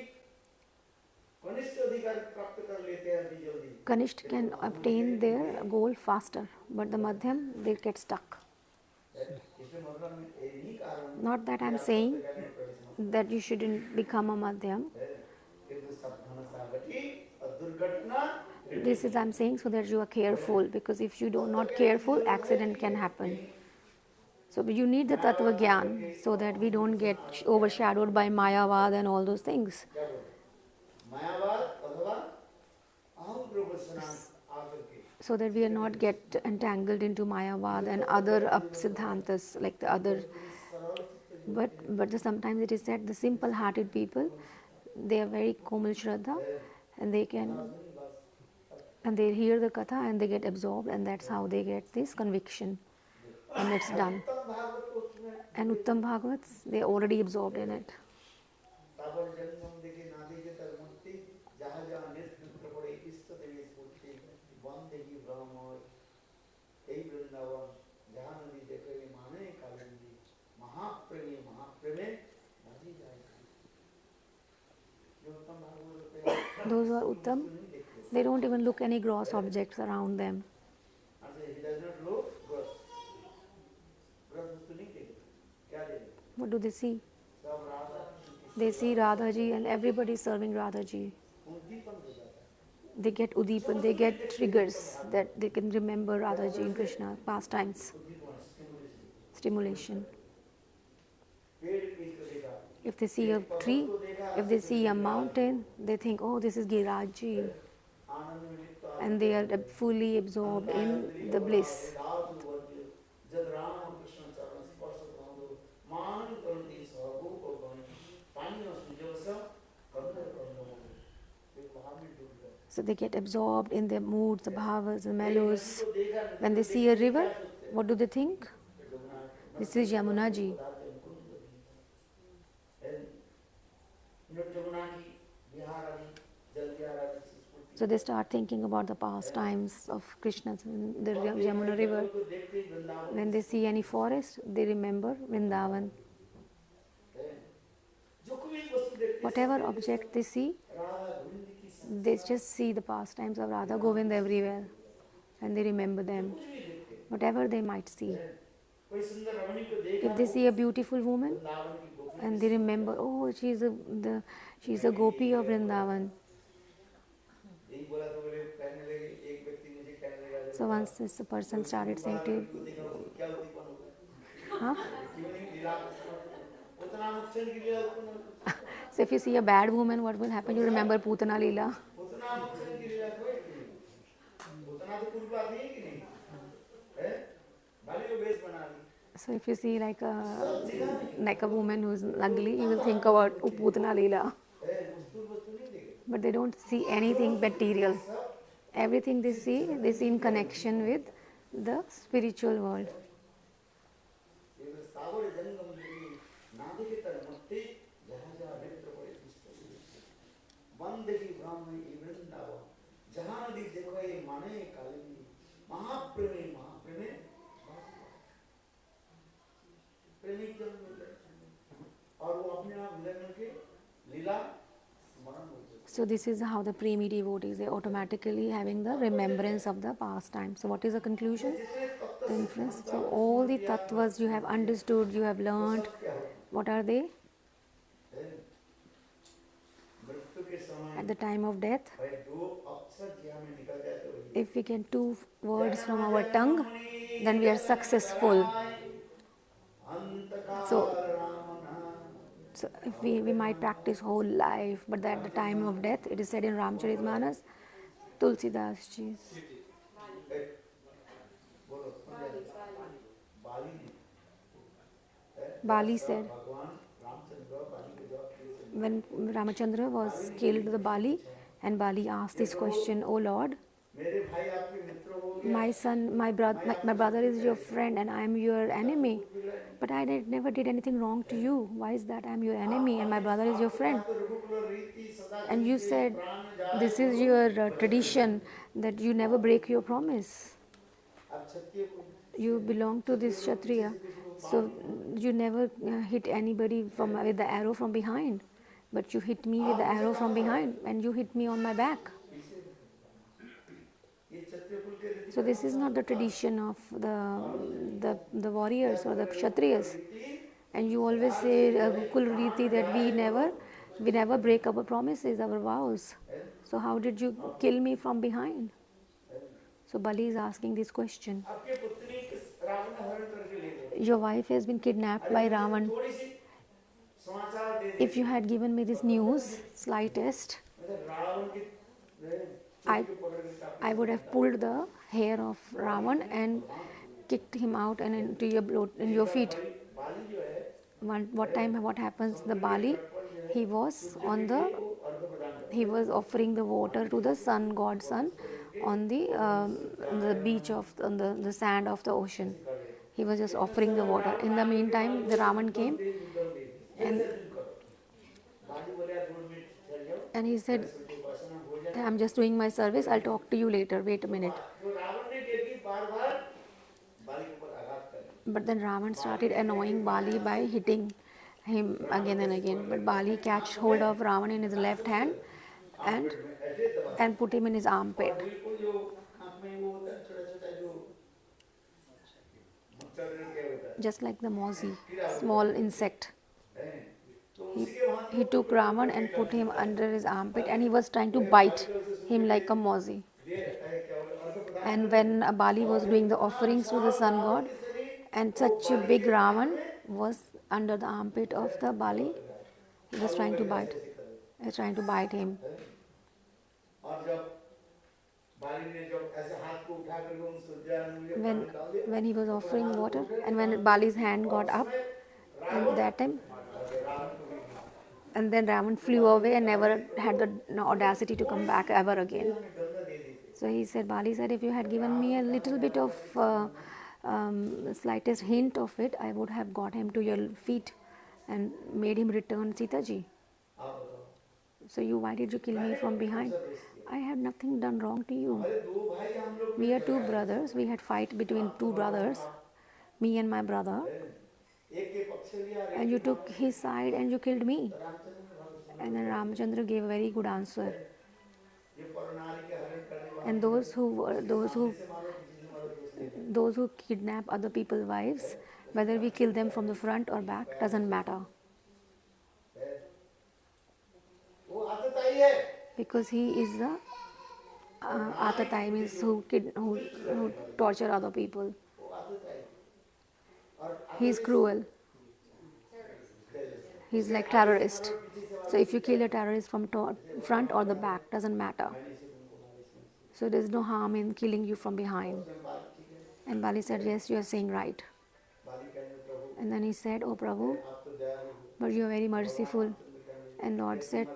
कनिष्ठ अधिकार प्राप्त कर लेते हैं अभी जल्दी Kanishta can obtain their goal faster, but the Madhyam, they get stuck. इसमें मतलब ये नहीं कारण Not that I am saying that you shouldn't become a Madhyam. है किंतु सावधान सावधानी और दुर्घटना This is I am saying so that you are careful, because if you are not careful, accident can happen. So you need the Tattva Gyan so that we don't get overshadowed by Mayavad and all those things. क्या बोलते मायावाद अथवा अहम प्रवचनान आकर के So that we are not get entangled into Mayavad and other Siddhantas like the other. But sometimes it is said the simple-hearted people, they are very komal shraddha, and they hear the katha and they get absorbed, and that's how they get this conviction, and it's done. उत्तम भागवत को उसमें And Uttam Bhagavats, they are already absorbed in it. Tabar जन्म देखे ना देखे तर मुक्ति जहाँ जहाँ नेत्र पड़े इष्ट देवी स्फूर्ति वन देगी ब्रह्म यही वृंदावन जहाँ नदी देखे माने कालिंदी महाप्रेमे बाजी जाए जो उत्तम भागवत होते हैं Those who are Uttam, they don't even look any gross objects around them. he does not look gross gross वस्तु नहीं देखेगा क्या देखेगा What do they see? सब Radha They see Radhaji and everybody serving Radhaji. उद्दीपन हो जाता है They get Udipan, they get triggers that they can remember Radhaji and Krishna, pastimes, stimulation. पेड़ पीछे देखा If they see a tree, if they see a mountain, they think, oh, this is Giraj ji. आनंद में लिप्त and they are fully absorbed in the bliss. जद राम कृष्ण चरण स्पर्श बंधु मान करती स्वरूप गण पानी सुजव स कंदर कंदर वे भाव में डूब गए. So they get absorbed in their moods, the bhavas, the mellows. When they see a river, what do they think? This is Yamuna ji. So they start thinking about the past times of Krishna's in the Yamuna river. When they see any forest, they remember Vrindavan. Whatever object they see, they just see the pastimes of Radha Govind everywhere and they remember them, whatever they might see. If they see a beautiful woman and they remember, oh, she's a gopi of Vrindavan. So once this person started saying to huh? So if you see a bad woman, what will happen? You remember Putana Leela. So if you see like a woman who is ugly, you will think about Putana Leela. But they don't see anything material. Everything they see in connection with the spiritual world. So this is how the premi devotees, they automatically having the remembrance of the past time. So what is the conclusion? The inference. So all the tattvas you have understood, you have learned, what are they? At the time of death, if we get 2 words from our tongue, then we are successful. So if we might practice whole life, but at the time of death, it is said in Ramcharitmanas, Tulsidas ji. Bali said, when Ramachandra was killed, the Bali, and Bali asked this question, "O Lord, my son, my brother is your friend and I am your enemy. But I never did anything wrong to you. Why is that I am your enemy and my brother is your friend? And you said this is your tradition that you never break your promise. You belong to this Kshatriya, so you never hit anybody with the arrow from behind. But you hit me with the arrow from behind and you hit me on my back. So this is not the tradition of the warriors or the Kshatriyas. And you always say Gukul Riti that we never break our promises, our vows. So how did you kill me from behind?" So Bali is asking this question. Your wife has been kidnapped by Ravan. If you had given me this news, slightest, I would have pulled the hair of Ravan and kicked him out and into your feet. What happens? The Bali, he was offering the water to the sun, God sun, on the beach on the sand of the ocean. He was just offering the water. In the meantime, the Ravan came and he said, "I'm just doing my service. I'll talk to you later. Wait a minute." But then Ravan started annoying Bali by hitting him again and again. But Bali catched hold of Ravan in his left hand and put him in his armpit. Just like the mozzie, small insect. He took Ravan and put him under his armpit and he was trying to bite him like a mozzie. And when Bali was doing the offerings to the sun god, and such a big Ravan was under the armpit of the Bali, he was trying to bite him. when when he was offering water, and when Bali's hand got up, and that time, and then Ravan flew away and never had the audacity to come back ever again. So he said, Bali said, if you had given me a little bit of slightest hint of it, I would have got him to your feet and made him return Sita ji. So why did you kill me from behind? I had nothing done wrong to you. We are two brothers. We had fight between two brothers, me and my brother, and you took his side and you killed me. And then Ramchandra gave a very good answer. And those who kidnap other people's wives, whether we kill them from the front or back, doesn't matter. Because he is the Atatai, means who torture other people. He is cruel. He's like terrorist. So if you kill a terrorist from front or the back, doesn't matter. So there's no harm in killing you from behind. And Bali said, yes, you are saying right. And then he said, oh Prabhu, but you are very merciful. And Lord said,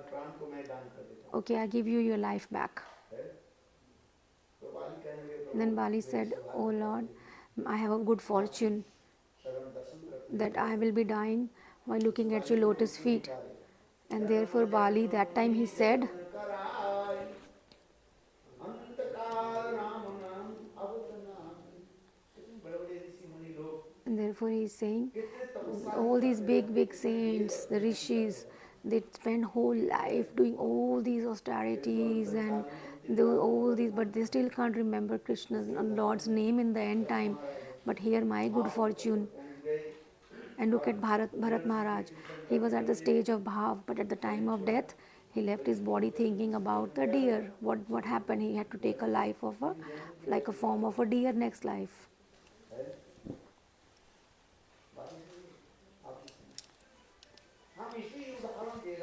okay, I give you your life back. And then Bali said, oh Lord, I have a good fortune that I will be dying while looking at your lotus feet. And therefore Bali, that time he said, and therefore he is saying, all these big saints, the rishis, they spend whole life doing all these austerities and do all these, but they still can't remember Krishna's and Lord's name in the end time. But here my good fortune. And look at Bharat Maharaj. He was at the stage of bhav, but at the time of death, he left his body thinking about the deer. What happened? He had to take a life of like a form of a deer next life.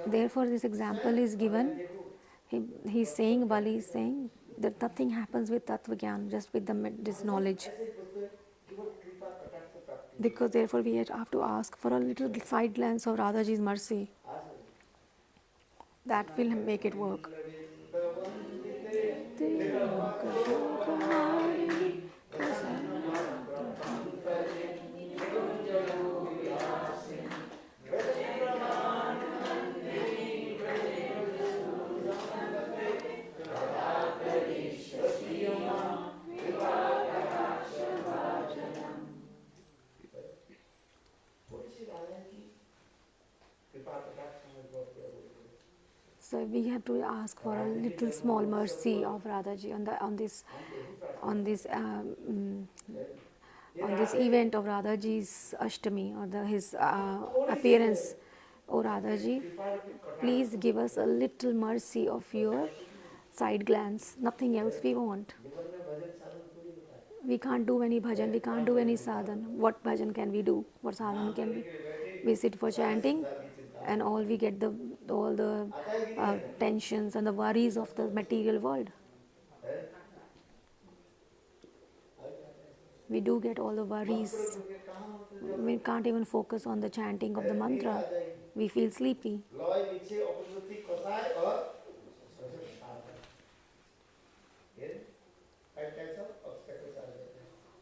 Therefore, this example is given. He's saying, Bali is saying that nothing happens with Tattva Gyan, just with this knowledge. Because therefore we have to ask for a little side glance of Radhaji's mercy. That will make it work. So we have to ask for a little small mercy of Radhaji on this event of Radhaji's Ashtami, or his appearance. Oh Radhaji, please give us a little mercy of your side glance. Nothing else we want. We can't do any bhajan, we can't do any sadhan. What bhajan can we do? What sadhan can we? We sit for chanting, and all we get all the tensions and the worries of the material world. We do get all the worries. We can't even focus on the chanting of the mantra. We feel sleepy.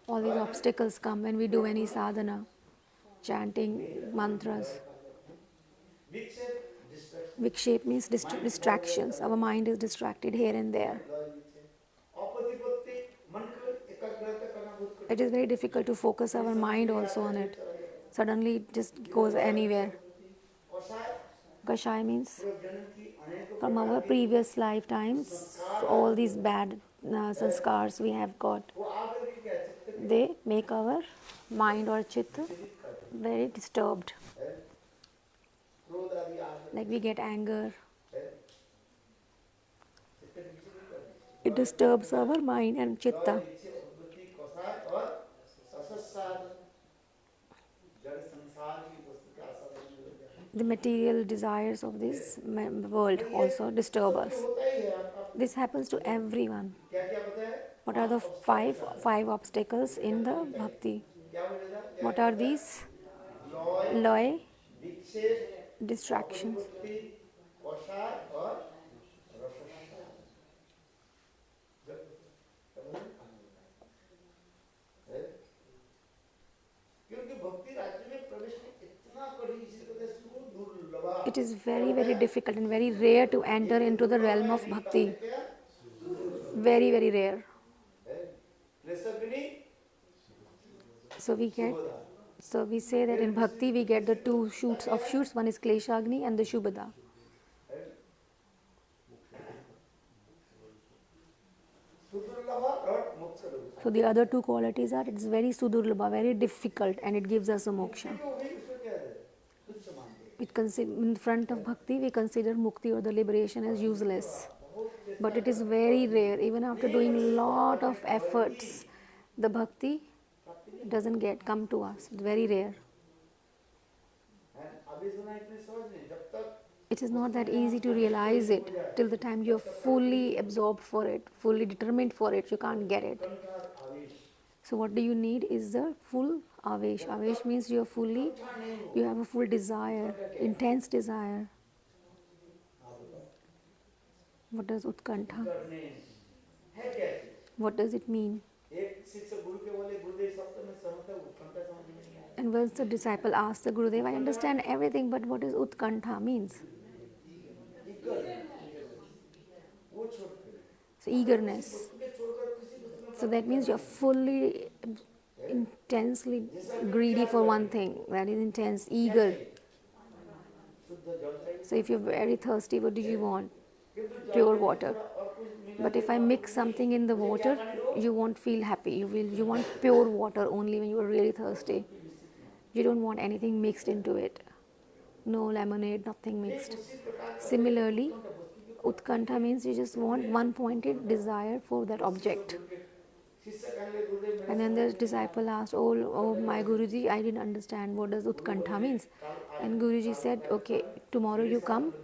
All these obstacles come when we do any sadhana, chanting mantras. Vikshepa means distractions. Our mind is distracted here and there. It is very difficult to focus our mind also on it. Suddenly it just goes anywhere. Kashai means from our previous lifetimes, all these bad sanskars we have got, they make our mind or chitta very disturbed. Like we get anger. It disturbs our mind and chitta. The material desires of this world also disturb us. This happens to everyone. क्या क्या बताया? What are the five obstacles in the bhakti? क्या बोलेगा? What are these? Loy, Loy, विक्षेप, distractions. अपरिवृत्ति, कौशाय और रसस्वाय। क्योंकि भक्ति राज्य में प्रवेश में इतना कठिन, इसलिए कहते हैं सुदुर्लभा। It is very, very difficult and very rare to enter into the realm of bhakti. Very, very rare. So we say that in bhakti we get the two shoots of shoots. One is Kleshagni and the Shubhada. So the other two qualities are, it's very sudurlabha, very difficult, and it gives us a moksha. In front of bhakti we consider mukti or the liberation as useless. But it is very rare. Even after doing lot of efforts, the bhakti doesn't come to us. It's very rare. It is not that easy to realize it till the time you're fully absorbed for it, fully determined for it. You can't get it. So what do you need is the full avesh. Avesh means you have a full desire, intense desire. What does utkantha? What does it mean? And once the disciple asks the Gurudev, I understand everything, but what is utkantha means? So eagerness. So that means you're fully, intensely greedy for one thing. That is intense, eager. So if you're very thirsty, what do you want? Pure water. But if I mix something in the water, you won't feel happy. You want pure water only when you are really thirsty. You don't want anything mixed into it. No lemonade, nothing mixed. Similarly, utkantha means you just want one-pointed desire for that object. And then the disciple asked, oh my Guruji, I didn't understand what does utkantha means. And Guruji said, okay, tomorrow you come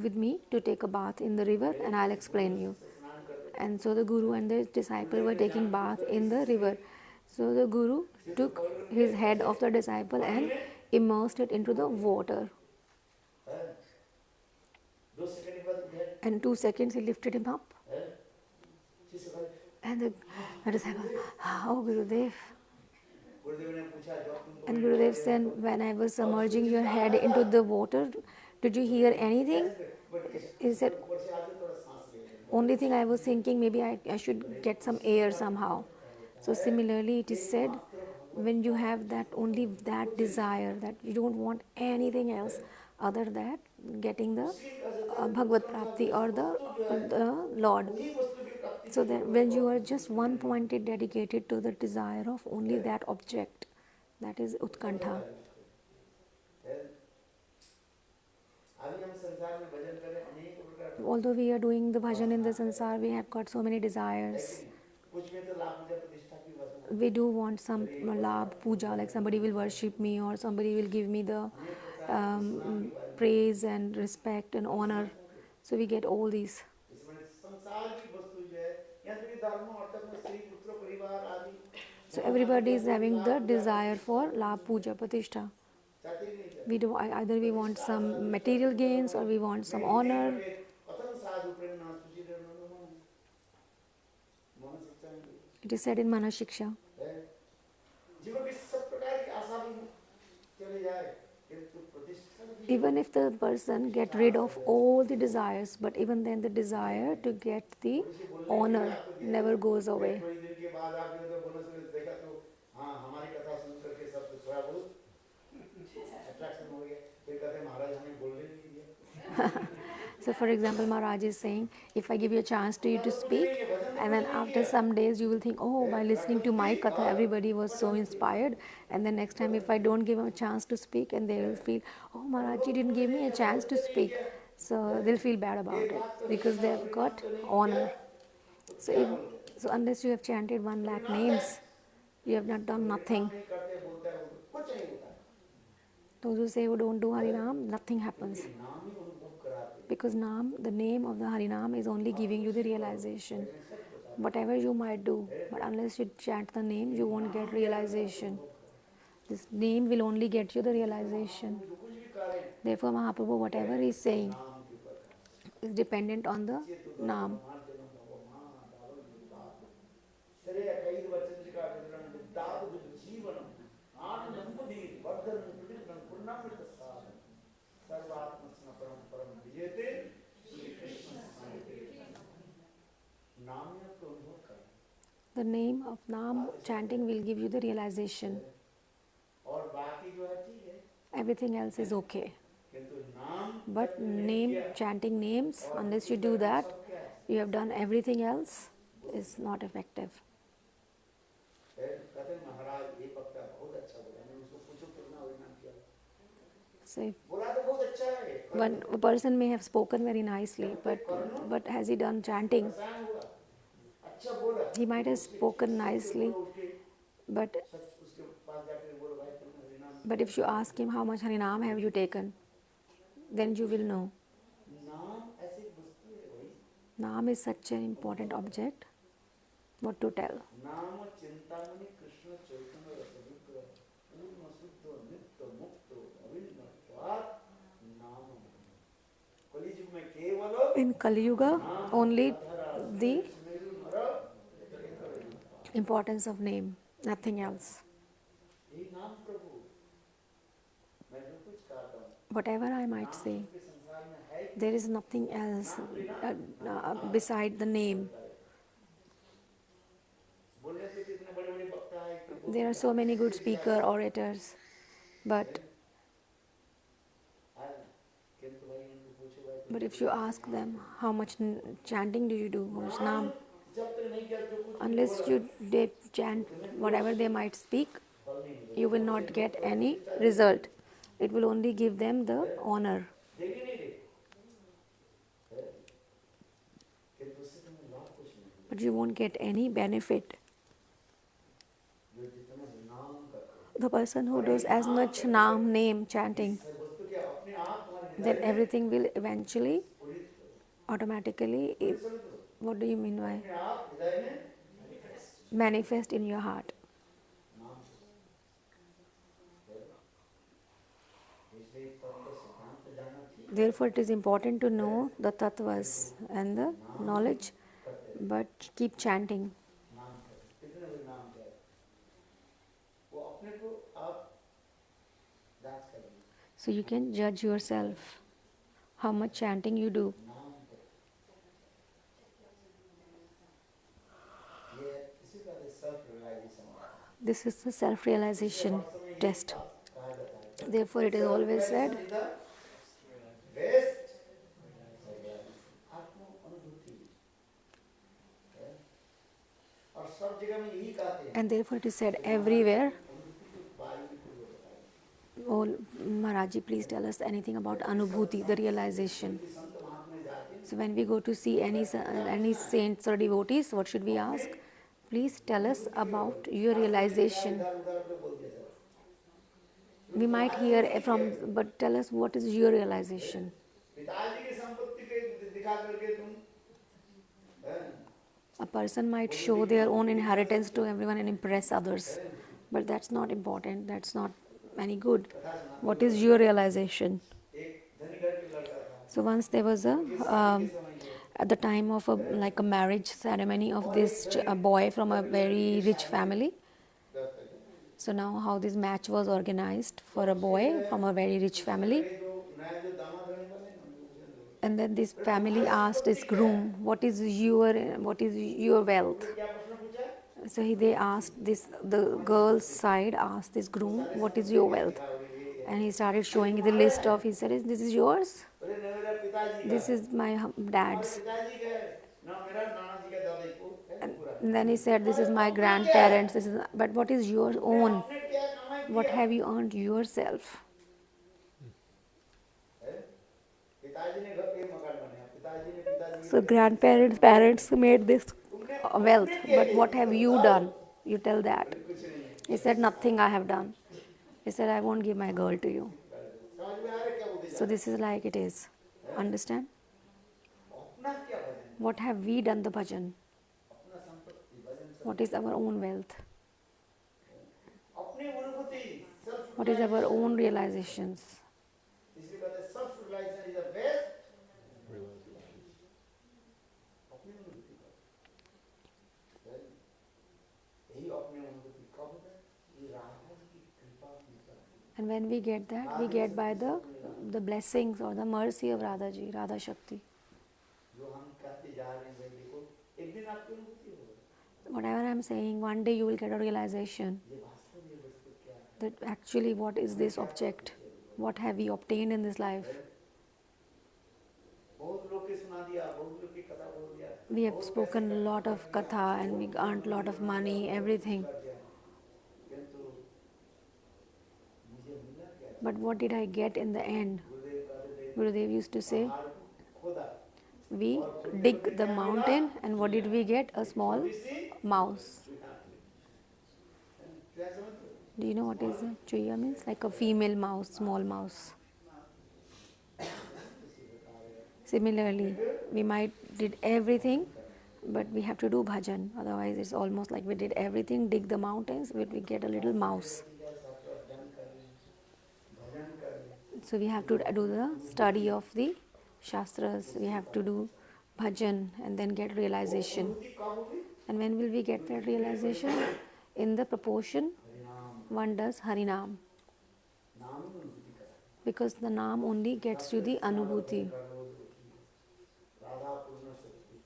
with me to take a bath in the river and I'll explain you. And so the Guru and the disciple were taking bath in the river. So the Guru took his head of the disciple and immersed it into the water. And 2 seconds he lifted him up. And the disciple, oh Gurudev. And Gurudev said, when I was submerging your head into the water, did you hear anything? He said, only thing I was thinking, maybe I should get some air somehow. So similarly, it is said, when you have only that desire, that you don't want anything else other than getting the Bhagavad Prapti or the Lord. So that when you are just one-pointed, dedicated to the desire of only that object, that is Utkantha. Although we are doing the bhajan in the sansar, we have got so many desires. We do want some labh, puja, like somebody will worship me or somebody will give me the praise and respect and honor. So we get all these. So everybody is having the desire for labh, puja, pratishtha. Either we want some material gains or we want some honor. It is said in Manashiksha. Even if the person get rid of all the desires, but even then the desire to get the honor never goes away. So for example, Maharaj is saying, if I give you a chance to you to speak, and then after some days you will think, oh, by listening to my katha, everybody was so inspired. And then next time if I don't give them a chance to speak, and they will feel, oh, Maharaj, you didn't give me a chance to speak. So they'll feel bad about it, because they have got honor. So unless you have chanted 1 lakh names, you have not done nothing. Those who say who don't do Harinam, nothing happens. Because the name of the Harinam is only giving you the realization. Whatever you might do, but unless you chant the name, you won't get realization. This name will only get you the realization. Therefore, Mahaprabhu, whatever he is saying, is dependent on the Naam. The name of Naam chanting will give you the realization. Everything else is okay. But chanting names, unless you do that, you have done everything else, is not effective. So a person may have spoken very nicely, but has he done chanting? He might have spoken nicely, but if you ask him how much Harinam have you taken, then you will know. Naam is such an important object. What to tell? In Kali Yuga, only the importance of name, nothing else. Whatever I might say, there is nothing else beside the name. There are so many good speaker orators, but if you ask them how much chanting do you do, how much naam, unless they chant whatever they might speak, you will not get any result. It will only give them the honor. But you won't get any benefit. The person who does as much name chanting, then everything will eventually, automatically, what do you mean by? Manifest in your heart. Therefore, it is important to know the tattvas and the knowledge, but keep chanting. So you can judge yourself how much chanting you do. This is the self-realization test. Therefore, it is always said, and therefore it is said everywhere. Oh, Maharaji, please tell us anything about Anubhuti, the realization. So when we go to see any saints or devotees, what should we ask? Please tell us about your realization. We might hear but tell us what is your realization. A person might show their own inheritance to everyone and impress others, but that's not important, that's not any good. What is your realization? So once there was at the time of a marriage ceremony of this boy from a very rich family. So now how this match was organized for a boy from a very rich family. And then this family asked his groom, what is your wealth? So they asked the girl's side asked this groom, what is your wealth? And he started showing the list of, he said, this is yours? This is my dad's. And then he said, this is my grandparents. But what is your own? What have you earned yourself? So parents made this wealth, but what have you done? You tell that. He said, nothing I have done. He said, I won't give my girl to you. So this is like it is. Understand? What have we done the bhajan? अपना संपत्ति भजन What is our own wealth? अपनी अनुभूति self What is our realization own realizations? इसलिए कहते हैं self realization is the best अपनी अनुभूति का यही अपनी अनुभूति कब होता है ये राधा की कृपा की तरह And when we get that, we get by the blessings or the mercy of Radha ji, Radha Shakti. जो हम कहते जा रहे हैं देखो एक दिन आपकी अनुभूति होगी Whatever I am saying, one day you will get a realization ये वास्तव में वस्तु क्या है that actually what is this object? What have we obtained in this life? बहुत लोग के सुना दिया बहुत लोग की कथा बोल दिया We have spoken a lot of katha and we earned a lot of money, everything. किंतु मुझे मिला क्या But what did I get in the end? गुरुदेव कहते थे Gurudev used to say, पहाड़ खोदा we dig the mountain and what did we get? A small छोटी सी mouse. क्या समझते हो Do you know what is a chuya means? Like a female mouse, small mouse. Similarly, we might did everything, but we have to do bhajan. Otherwise, it's almost like we did everything, dig the mountains, but we get a little mouse. So we have to do the study of the shastras. We have to do bhajan and then get realization. And when will we get that realization? In the proportion one does Harinam. Because the Naam only gets you the Anubhuti. Radha पूर्ण शक्ति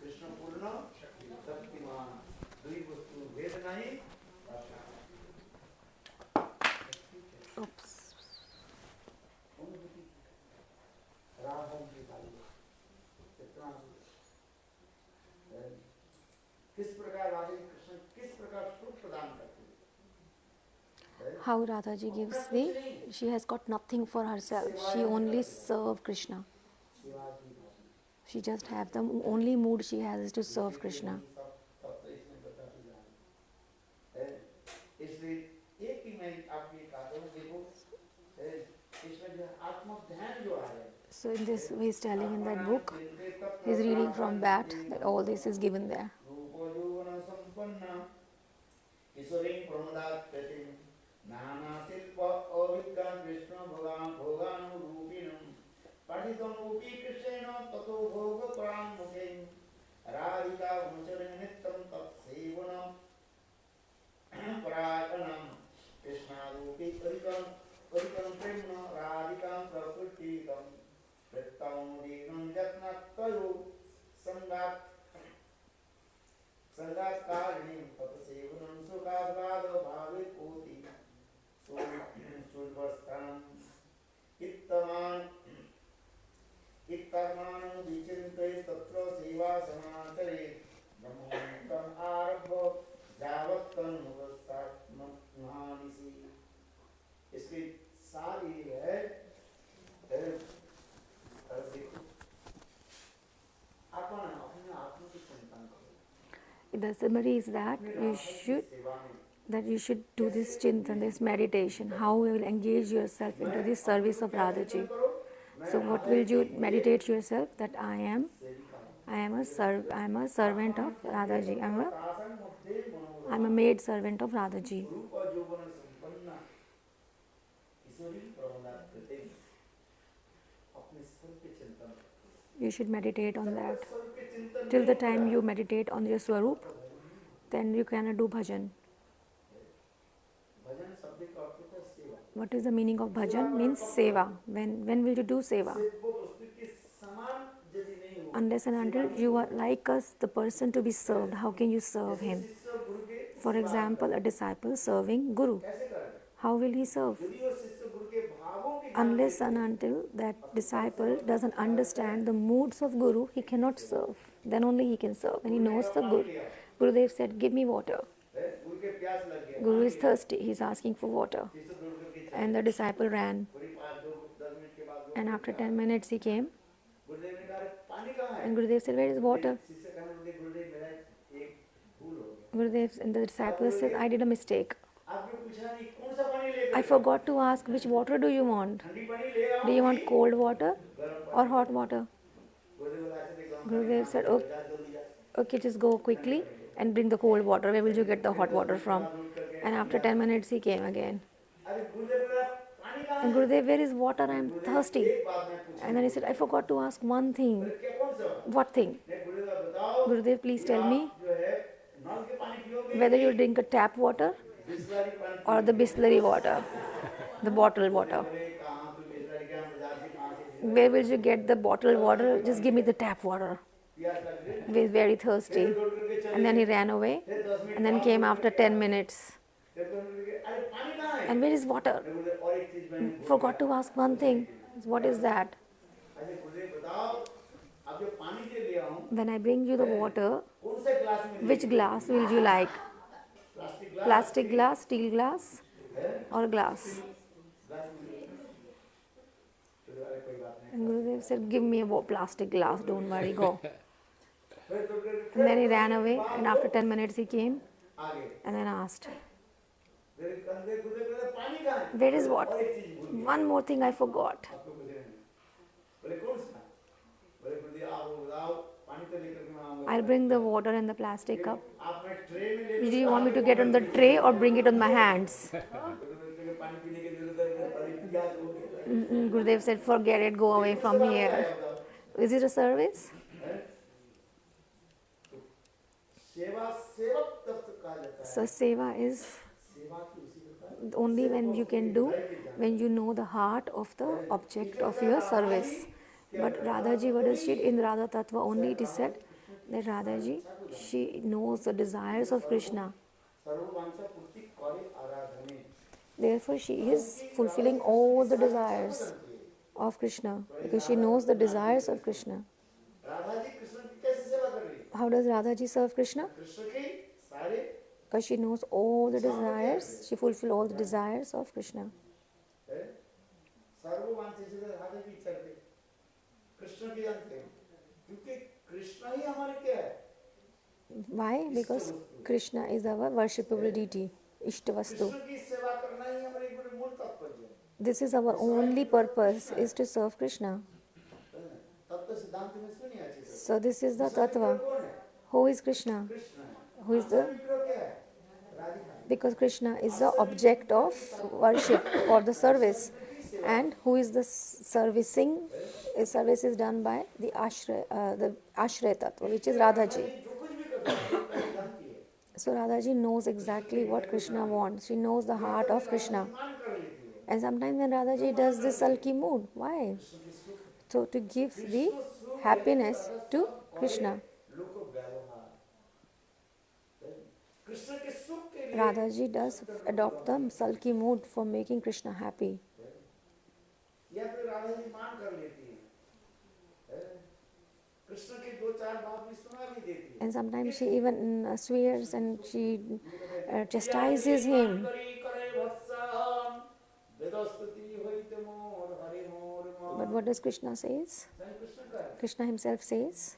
कृष्ण पूर्ण शक्तिमान दुई वस्तु भेद नहीं Oops. Radha की बात कितना किस प्रकार राधे कृष्ण किस प्रकार सुख प्रदान करते हैं How Radha ji gives the, she has got nothing for herself. She only serve Krishna. सेवा की भावना She just have the only mood she has is to serve Krishna. सब तो इसमें बताते जा रहे हैं इसलिए एक ही मैं आपको ये कहता हूँ देखो इसमें जो आत्म ध्यान जो आ रहा है So in this, he is telling in that book, he is reading from that all this is given there. रूपयोगुण संपन्न किशोरीं प्रमोदात् प्रतिम नाना शिल्प अभिज्ञान कृष्ण भोगानुरूपिणं पठितमपि कृष्णेन ततो भोग पराङ्मुखे राधिका अनुचरण नित्यं तत्सेवनं परायणं कृष्णारूपी परिकरं प्रेम्ण राधिकां प्रकृतितं प्रत्तमोदीनं यत्नत्वयो संगाकारिणीं तत्सेवनं सुखास्वाद भावे कोटि सुवर्स्थानं इत्तमानं विचिन्तये तत्र सेवा समाचरे ब्रह्मोत्तम आरभ्य जावत्तनुवसात्महानिसि इसकी सारी है देखो अपन अपने आत्म की चिंतन करो The summary is that you should do this chintan, this meditation, how you will engage yourself into the service of Radha ji. So what will you meditate yourself? That I am a servant of Radha ji. I'm a maid servant of Radha ji. You should meditate on that. Till the time you meditate on your Swarup, then you cannot do bhajan. What is the meaning of bhajan? Means seva. When will you do seva? Unless and until you are like us, the person to be served, how can you serve him? For example, a disciple serving Guru. How will he serve? Unless and until that disciple doesn't understand the moods of Guru, he cannot serve. Then only he can serve. And he knows the Guru. Gurudev said, give me water. Guru is thirsty. He is asking for water. And the disciple ran. And after 10 minutes he came. And Gurudev said, where is water? Gurudev and the disciple said, I did a mistake. I forgot to ask which water do you want? Do you want cold water or hot water? Gurudev said, "Oh, okay, just go quickly and bring the cold water. Where will you get the hot water from?" And after 10 minutes, he came again. And Gurudev, where is water? I am thirsty. And then he said, I forgot to ask one thing. What thing? Gurudev, please tell me whether you drink a tap water or the Bisleri water, the bottled water. Where will you get the bottled water? Just give me the tap water. He's very thirsty. And then he ran away and then came after 10 minutes. And where is water? Forgot to ask one thing. What is that? When I bring you the water, which glass will you like? Plastic glass, steel glass, or glass? And Gurudev said, give me a plastic glass, don't worry, go. And then he ran away, and after 10 minutes he came and then asked, where is water? One more thing I forgot. I'll bring the water in the plastic cup. Do you want me to get on the tray or bring it on my hands? Gurudev said, forget it, go away from here. Is it a service? So seva is only when you can do, when you know the heart of the object of your service. But Radhaji, what is she? In Radha Tattva only it is said that Radhaji, she knows the desires of Krishna. Therefore, she is fulfilling all the desires of Krishna because she knows the desires of Krishna. How does Radhaji serve Krishna? Because she knows all the desires, she fulfills all the desires of Krishna. Why? Because Krishna is our worshipable deity, Ishtavastu. This is our only purpose, is to serve Krishna. So this is the Tattva. Who is Krishna? Who is the? Because Krishna is the object of worship or the service. And who is the servicing? Service is done by the Ashray Tattva, which is Radhaji. So Radhaji knows exactly what Krishna wants. She knows the heart of Krishna. And sometimes when Radhaji does this sulky mood, why? So to give the happiness to Krishna. Radhaji does adopt the sulky mood for making Krishna happy. And sometimes she even swears and she chastises him. But what does Krishna says? Krishna himself says,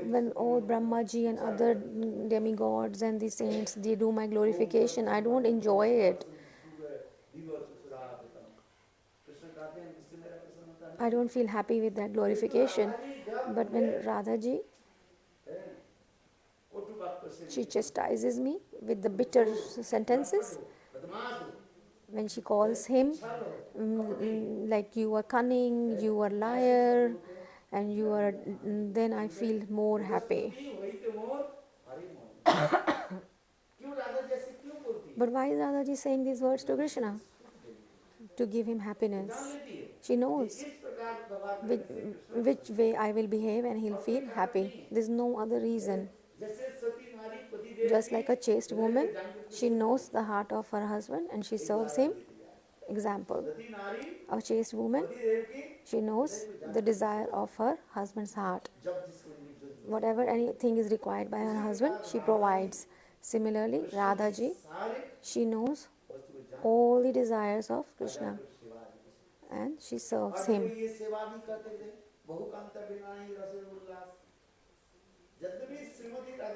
when all Brahmaji and other demigods and the saints, they do my glorification, I don't enjoy it. I don't feel happy with that glorification. But when Radhaji, she chastises me with the bitter sentences, when she calls him like you are cunning, you are liar, and you are, then I feel more happy. But why is Radhaji saying these words to Krishna? To give him happiness. She knows which way I will behave and he'll feel happy. There's no other reason. Just like a chaste woman, she knows the heart of her husband and she serves him. Example, a chaste woman, she knows the desire of her husband's heart. Whatever anything is required by her husband, she provides. Similarly, Radhaji, she knows all the desires of Krishna and she serves him.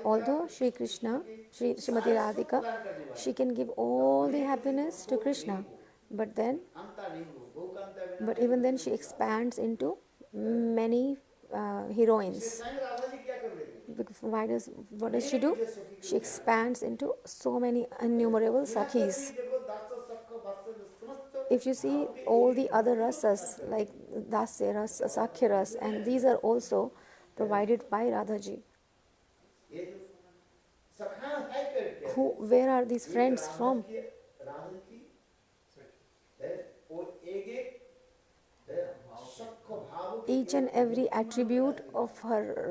Although Sri Krishna, Srimati Radhika, she can give all the happiness to Krishna, but then Kanta बिना But नहीं even then, बचते she विश्वास। expands into many इसलिए heroines. स्वयं राधा जी क्या कर लेते What does she अनेक do? जो सखी को She ध्यान expands into so many innumerable यहाँ तक कि sakhis. देखो दास सख भक्त समस्त If you see भाव के all एक ही the other भक्ति को rasas प्रकाश like करते हैं Dasya ras, Sakhya ras, and these are also provided by Radhaji. ये जो सखा है करके Where are these एक friends from? राधा की है और एक है सख भाव के Each and एक every मूर्तिमान attribute बनाते of वास्तव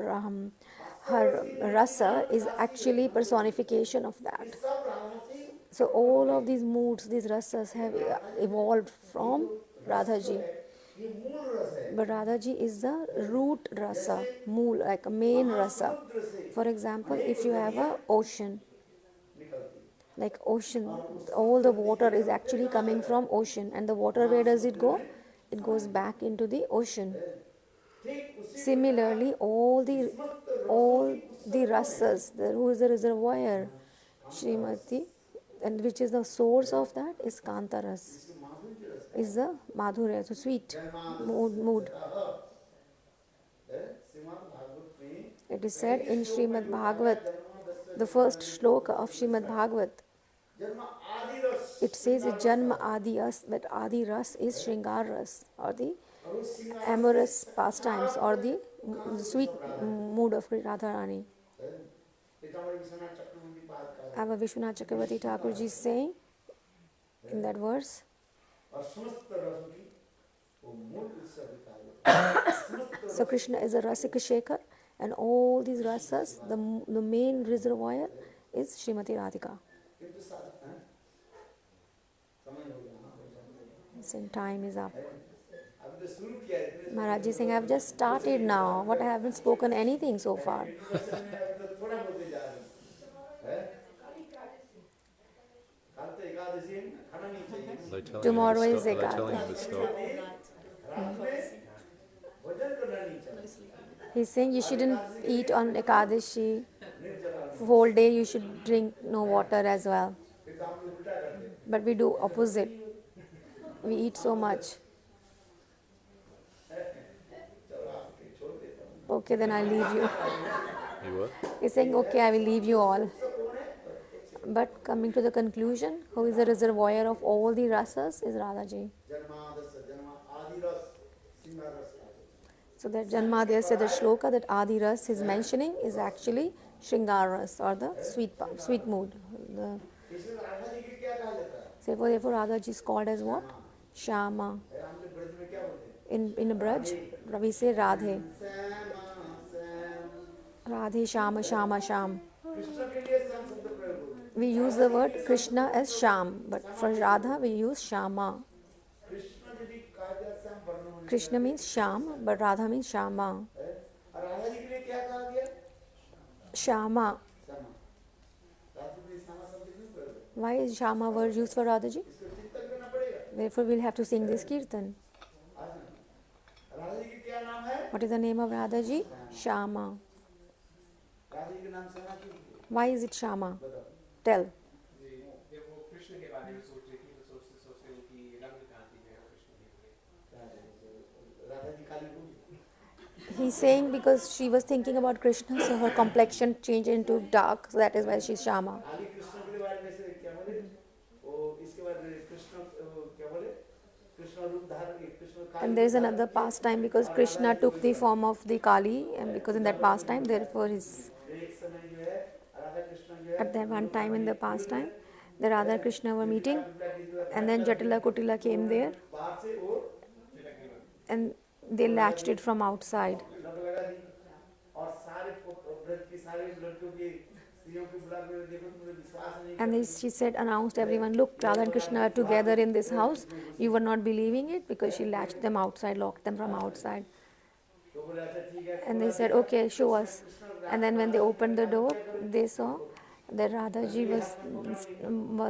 her असली rasa मूर्तिमान is राशि actually है भागवत personification of ये that. सब राधा से So उत्पन्न all हुए of these moods, these rasas लेकिन have राधा जी में evolved ये from जो रस जो Radhaji. है ये मूल रस है But Radhaji is the root rasa, जैसे mool, like a main rasa. महासमुद्र से For example, अनेक if you have नदियां a ocean, निकलती like ocean, और उस all समस्त the नदी water के is जल फिर actually कहाँ coming जाता है from ocean, and the water, where does it महासमुद्र go? में It goes समाहित back into the ocean. है ठीक उसी प्रकार Similarly, all ये the समस्त रसों all की the उत्सव कौन है rasas, who is the reservoir? Kanta रस Srimati, and which is the source of that is Kantaras, जिसको माधुर्य रस is कहा the madhurya, so sweet mood. Shrimad Bhagavat में It is said पहले in श्लोक में Srimad जो कहा गया Bhagavat, जन्मादस्य the first जन्मादि shloka of Srimad Bhagavat, जन्म आदि रस it says श्रृंगार it रस Janma Adi Ras, but Adi Ras is Shringar Ras, or the और उस श्रृंगार रस के amorous pastimes, or सकारात्मक the कहाँ से sweet उद्भव रहा mood of Radharani. है पितामह विश्वनाथ चक्रवर्ती बात कर रहे Ava Vishwanath Chakravarti Thakur ji is saying in that verse, और समस्त रसों की वो मूल उत्सव कहा समस्त so Krishna is a Rasika Shekhar, and all these rasas, the main reservoir is Srimati Radhika. किंतु साधक हैं समय हो गया ना Saying time is up. अभी तो शुरू किया है इतने Maharaj ji saying, I have just started now. What I haven't spoken anything so far. Introduction में अभी तो थोड़ा बोलते जा रहे हैं कल तो एकादशी है खाना नहीं चाहिए Tomorrow is Are they telling him to Ekadasi. stop? रात में भोजन करना नहीं चाहिए He's saying you shouldn't eat on Ekadashi. निर्जला Whole day you should drink no water as well. फिर तो हम लोग उल्टा करते हैं But we do opposite. We eat so much. चलो आपके छोड़ देता हूँ Okay, then I leave you. You what? He's saying, okay, I will leave you all. सब कौन है But coming to the conclusion, who is the reservoir of all the rasas is Radhaji. जन्मादस्य जन्म आदि रस श्रृंगार रस कहा So that Janmadhyasya, the shloka that Adi Ras is mentioning is actually Shringar Ras, or the sweet mood. इसलिए राधा जी की क्या कहा जाता है So therefore Radhaji is called as what? Shama. हम लोग ब्रज में क्या बोलते हैं In Braj, we say Radhe. Shyam Shyam Radhe Shama Shama Sham. Krishna के लिए श्याम शब्द प्रयोग होता है We use the word Krishna as Sham, but for Radha we use Shama. Krishna यदि कहा जाए श्याम वर्ण होने Krishna means Sham, but Radha means Shama. है और राधा जी के लिए क्या कहा गया Shama. श्यामा राधा जी श्यामा शब्द क्यों प्रयोग है Why is Shama word used for Radhaji? इसको चिंतन करना पड़ेगा Therefore we'll have to sing this kirtan. आज राधा जी के क्या नाम है What is the name of Radhaji? Shama. Radha ji के नाम श्यामा क्यों Why is it Shama? बताओ Tell. जी जब वो कृष्ण के बारे में सोच रही थी तो सोचते सोचते उनकी रंग क्रांति में वो कृष्ण जी हुए राधा जी काली को He's saying because she was thinking about Krishna, so her complexion changed into dark, so that is why she's Shama. खाली कृष्ण के बारे में से क्या बोले वो इसके बारे में कृष्ण क्या बोले कृष्ण रूप धारण किए कृष्ण काली And there is another pastime because Krishna took the form of the Kali, and because in that pastime, therefore his एक समय जो है राधा कृष्ण जो है at that one time in the pastime, the Radha Krishna were meeting, and then Jatila Kutila came there, बाहर से वो and they latched it from outside. लग लगा दी और सारे ब्रज की सारी लड़कियों की स्त्रियों की बुला के देखो तुम्हें विश्वास नहीं And she said, announced everyone, look, Radha and Krishna are together in this house. You were not believing it because she latched them outside, locked them from outside. तो बोले अच्छा ठीक है And they said, okay, show us. And then when they opened the door, they saw that Radhaji was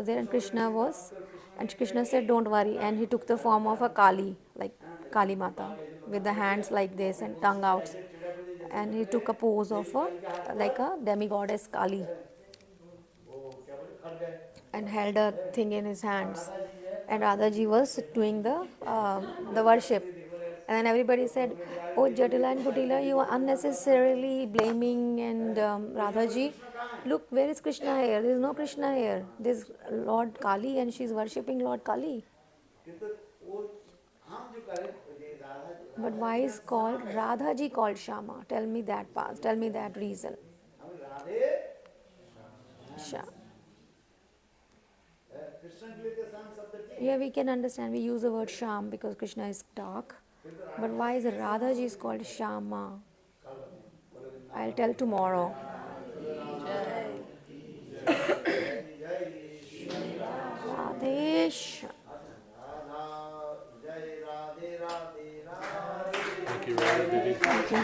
there and Krishna was. And Krishna said, don't worry. And he took the form of a Kali, like Kali Mata, with the hands like this and tongue out. And he took a pose of like a demigoddess Kali वो क्या बोले खड़ गए and held a thing in his hands. Radha ji है and Radhaji was doing the worship. And then everybody said, "Oh, Jatila and Kutila, you are unnecessarily blaming and Radhaji. Look, where is Krishna here? There is no Krishna here. There's Lord Kali and she's worshipping Lord Kali." But why is called Radhaji called Shama? Tell me that part. Tell me that reason. Yeah, we can understand. We use the word Sham because Krishna is dark. But why is Radhaji is called Shama? I'll tell tomorrow. Radhesh. Thank you, Radha Devi. Thank you.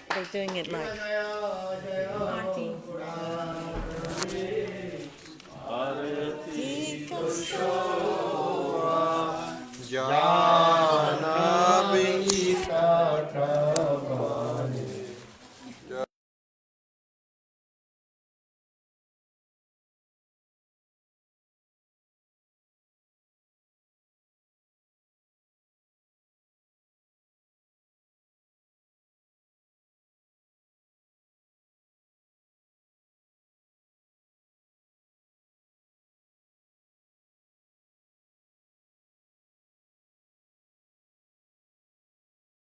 They're doing it like